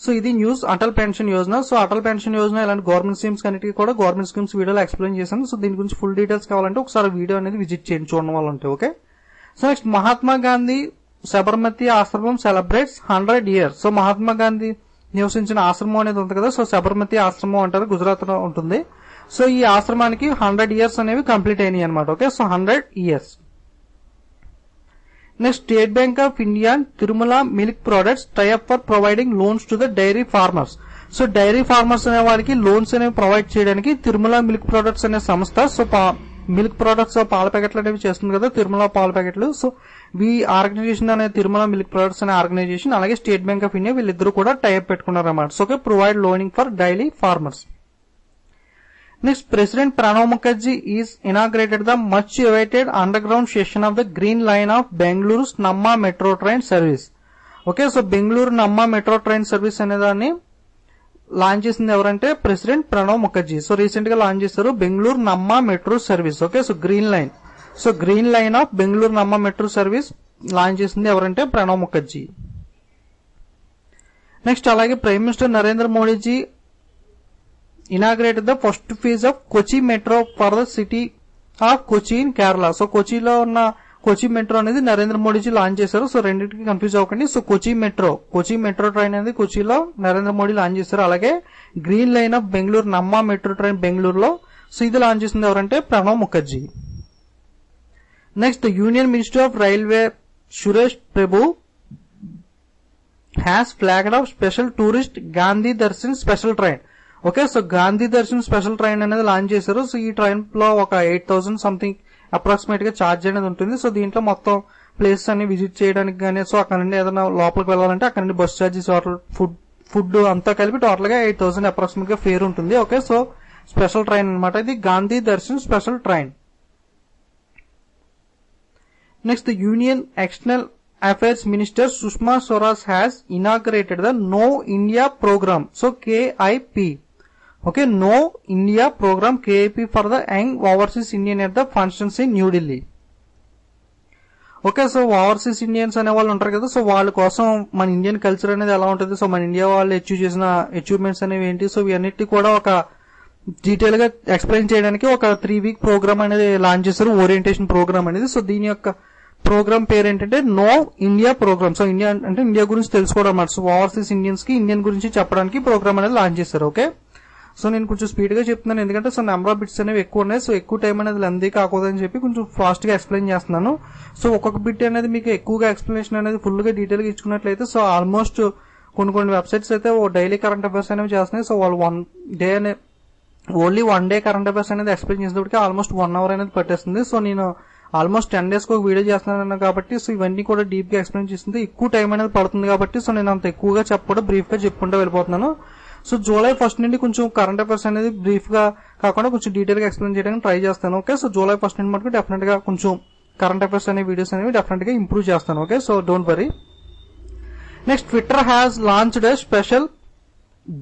సో ఇది news Atal pension Yojana. So Atal pension Yojana ఇలాంటి గవర్నమెంట్ స్కీమ్స్ అన్నిటికీ కూడా గవర్నమెంట్ స్కీమ్స్ వీడియోలో ఎక్స్ప్లెయిన్ చేశాను. సో దీని గురించి ఫుల్ డీటెయిల్స్ కావాలంటే ఒకసారి వీడియో అనేది విజిట్ చేయండి చూడడం వల్ల ఉంటే. Okay, so next Mahatma Gandhi Sabarmati ఆశ్రమం celebrates 100 years. So Mahatma Gandhi నివసించిన ఆశ్రమం అనేది ఉంది కదా, సో సబర్మతి ఆశ్రమం అంటారు, గుజరాత్ లో ఉంటుంది. సో ఈ ఆశ్రమానికి 100 years అనేవి కంప్లీట్ అయినాయి అనమాట. Okay, so 100 years. Next State Bank of India Tirumala milk products tie up for providing loans to the dairy farmers. So dairy farmers అనే వారికి లోన్స్ అనేవి ప్రొవైడ్ చేయడానికి తిరుమల మిల్క్ ప్రొడక్ట్స్ అనే సంస్థ, సో మిల్క్ ప్రొడక్ట్స్ పాల ప్యాకెట్లు అనేవి చేస్తుంది కదా తిరుమల పాల ప్యాకెట్లు. సో ఈ ఆర్గనైజేషన్ అనే తిరుమల మిల్క్ ప్రొడక్ట్స్ అనే ఆర్గనైజేషన్ అలాగే స్టేట్ బ్యాంక్ ఆఫ్ ఇండియా వీళ్ళిద్దరూ కూడా టైఅప్ పెట్టుకున్నారు అన్నమాట. So provide loaning for dairy farmers. Next, President Pranab Mukherjee is inaugurated the much awaited underground station of the Green Line of Bengaluru's Namma Metro Train Service. Okay, so Bengaluru Namma Metro Train Service అనేదాన్ని launch చేసింది ఎవరంటే president Pranab Mukherjee. So recent గా launch చేశారు Bengaluru Namma metro service. Okay, so green line. So green line of Bengaluru Namma metro service launch చేసింది ఎవరంటే Pranab Mukherjee. Next అలాగే prime minister Narendra Modiji inaugurated the first phase of Kochi Metro for the city of Kochi in Kerala. So కొచ్చిలో ఉన్న కొచ్చి metro అనేది Narendra Modiji launch చేశారు. So రెండింటికి confuse అవ్వకండి. So కొచ్చి metro train అనేది కొచ్చిలో Narendra Modi launch చేశారు. అలాగే green line of Bengaluru Namma metro train బెంగళూరులో, సో ఇది లాంచ్ చేసింది ఎవరంటే Pranab Mukherjee. Next union minister of railway Suresh Prabhu has flagged off special tourist Gandhi Darshan special train. Okay, so Gandhi Darshan special train అనేది లాంచ్ చేశారు. సో ఈ ట్రైన్ లో ఒక 8,000 సంథింగ్ అప్రాక్సిమేట్ గా ఛార్జ్ అనేది ఉంటుంది. సో దీంట్లో మొత్తం ప్లేసెస్ అన్ని విజిట్ చేయడానికి కానీ, సో అక్కడ నుండి ఏదైనా లోపలికి వెళ్ళాలంటే అక్కడ నుండి బస్ ఛార్జెస్, ఫుడ్ అంతా కలిపి టోటల్ గా 8,000 అప్రాక్సిమేట్ గా ఫేర్ ఉంటుంది. ఓకే, సో స్పెషల్ ట్రైన్ అనమాట ఇది Gandhi Darshan special train. Next union external affairs minister Sushma Swaraj has inaugurated the know India programme. So KIP. Okay, No India program KIP for the young overseas Indian at the functions in New Delhi. Okay, so overseas Indians అనే వాళ్ళు ఉంటారు కదా, so వాళ్ళ కోసం మన Indian culture అనేది ఎలా ఉంటుంది, సో మన ఇండియా వాళ్ళు అచీవ్ చేసిన అచీవ్మెంట్స్ అనేవి ఏంటి, సో ఇవన్నిటి కూడా ఒక డీటెయిల్ గా ఎక్స్ప్లెయిన్ చేయడానికి ఒక 3 week ప్రోగ్రామ్ అనేది లాంచ్ చేశారు, ఓరియంటేషన్ ప్రోగ్రామ్ అనేది. సో దీని యొక్క ప్రోగ్రామ్ పేరు ఏంటంటే know India programme. So India అంటే ఇండియా గురించి తెలుసుకోవడం అన్నమాట. సో ఓవర్సీస్ ఇండియన్స్ కి ఇండియన్ గురించి చెప్పడానికి ప్రోగ్రామ్ అనేది లాంచ్ చేశారు. ఓకే, సో నేను కొంచెం స్పీడ్ గా చెప్తున్నాను ఎందుకంటే సో నెంబర్ ఆఫ్ బిట్స్ అనేవి ఎక్కువ ఉన్నాయి. సో ఎక్కువ టైం అనేది లెందీ కాకూడదని చెప్పి కొంచెం ఫాస్ట్ గా ఎక్స్ప్లెయిన్ చేస్తున్నాను. సో ఒక్కొక్క బిట్ అనేది మీకు ఎక్కువగా ఎక్స్ప్లెనేషన్ అనేది ఫుల్ గా డీటెయిల్ గా ఇచ్చుకున్నట్లయితే, సో ఆల్మోస్ట్ కొన్ని వెబ్సైట్స్ అయితే డైలీ కరెంట్ అఫైర్స్ అనేవి చేస్తున్నాయి. సో వాళ్ళు ఓన్లీ 1 day కరెంట్ అఫైర్స్ అనేది ఎక్స్ప్లెయిన్ చేసేటప్పటికి ఆల్మోస్ట్ 1 hour అనేది పట్టేస్తుంది. సో నేను ఆల్మోస్ట్ 10 days కి ఒక వీడియో చేస్తున్నాను కాబట్టి, సో ఇవన్నీ కూడా డీప్ గా ఎక్స్ప్లెయిన్ చేస్తుంది ఎక్కువ టైం అనేది పడుతుంది కాబట్టి, సో నేను అంత ఎక్కువగా చెప్పకుండా బ్రీఫ్ గా చెప్పుకుంటూ వెళ్ళిపోతున్నాను. సో July 1st నుండి కొంచెం కరెంట్ అఫైర్స్ అనేది బ్రీఫ్ గా కాకుండా కొంచెం డీటెయిల్ గా ఎక్స్ప్లెయిన్ చేయడానికి ట్రై చేస్తాను. ఓకే, సో July 1st నుండి మటుకు డెఫినెట్ గా కొంచెం కరెంట్ అఫైర్స్ అనే వీడియోస్ అనేవి డెఫినెట్ గా ఇంప్రూవ్ చేస్తాను. Okay, so don't worry. Next Twitter has launched a special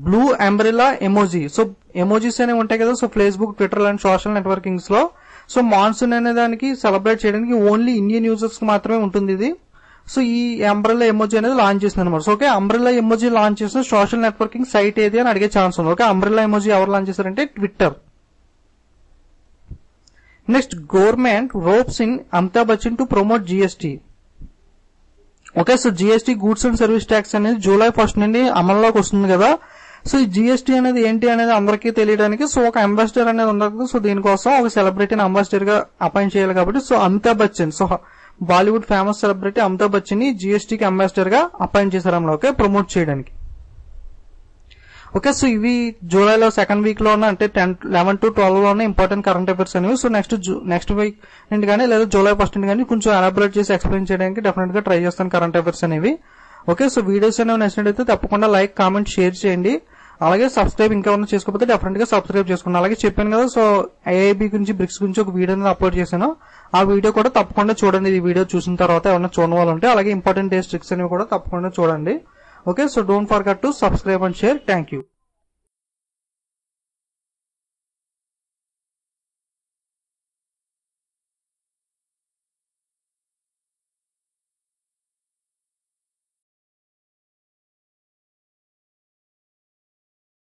blue umbrella emoji. So emojis అనేవి ఉంటాయి కదా, సో ఫేస్బుక్, ట్విట్టర్ లాంటి సోషల్ నెట్వర్కింగ్స్ లో సో మాన్సూన్ అనే దానికి సెలబ్రేట్ చేయడానికి ఓన్లీ ఇండియన్ యూజర్స్ కి మాత్రమే ఉంటుంది ఇది. సో ఈ అంబ్రెల్లా ఎమోజీ అనేది లాంచ్ చేసింది అనమాట. So okay, umbrella emoji launch చేసిన సోషల్ నెట్వర్కింగ్ సైట్ ఏది అని అడిగే ఛాన్స్ ఉంది. ఓకే, అంబ్రెల్లా ఎమోజీ ఎవరు లాంచ్ చేశారంటే Twitter. Next, government ropes in Amitabh Bachchan to promote GST. Okay, so GST goods and service tax అనేది జూలై 1 నుండి అమల్లోకి వస్తుంది కదా. సో ఈ జిఎస్టీ అనేది ఏంటి అనేది అందరికీ తెలియడానికి సో ఒక అంబాసిడర్ అనేది ఉండదు. సో దీనికోసం ఒక సెలబ్రిటీని అంబాసిడర్ గా అపాయింట్ చేయాలి కాబట్టి so Amitabh Bachchan, so Bollywood famous celebrity Amitabh Bachchan ని జిఎస్టీకి అంబాసిడర్ గా అపాయింట్ చేశారు అన్నమాట. ఓకే, ప్రమోట్ చేయడానికి. ఓకే, సో ఇవి జూలైలో సెకండ్ వీక్ లో అంటే 11 to 12 లోనే ఇంపార్టెంట్ కరెంట్ అఫైర్స్ అనేవి. సో నెక్స్ట్ వీక్ నుండి కానీ లేదా జూలై 1 నుండి కానీ కొంచెం ఎలాబరేట్ చేసి ఎక్స్ప్లెయిన్ చేయడానికి డెఫినెట్ గా ట్రై చేస్తాను కరెంట్ అఫైర్స్ అనేవి. ఓకే, సో వీడియోస్ అనేవి నచ్చినట్టయితే తప్పకుండా లైక్, కామెంట్, షేర్ చేయండి. అలాగే సబ్స్క్రైబ్ ఇంకెవరైనా చేసుకోకపోతే డెఫినెట్ గా సబ్స్క్రైబ్ చేసుకోండి. అలాగే చెప్పాను కదా, సో ఐఐబి గురించి, బ్రిక్స్ గురించి ఒక వీడియో అనేది అప్లోడ్ చేశాను. ఆ వీడియో కూడా తప్పకుండా చూడండి. ఈ వీడియో చూసిన తర్వాత ఏమైనా చూడని వాళ్ళు ఉంటే, అలాగే ఇంపార్టెంట్ డేస్ ట్రిక్స్ అనేవి కూడా తప్పకుండా చూడండి. Okay, so don't forget to subscribe and share. Thank you.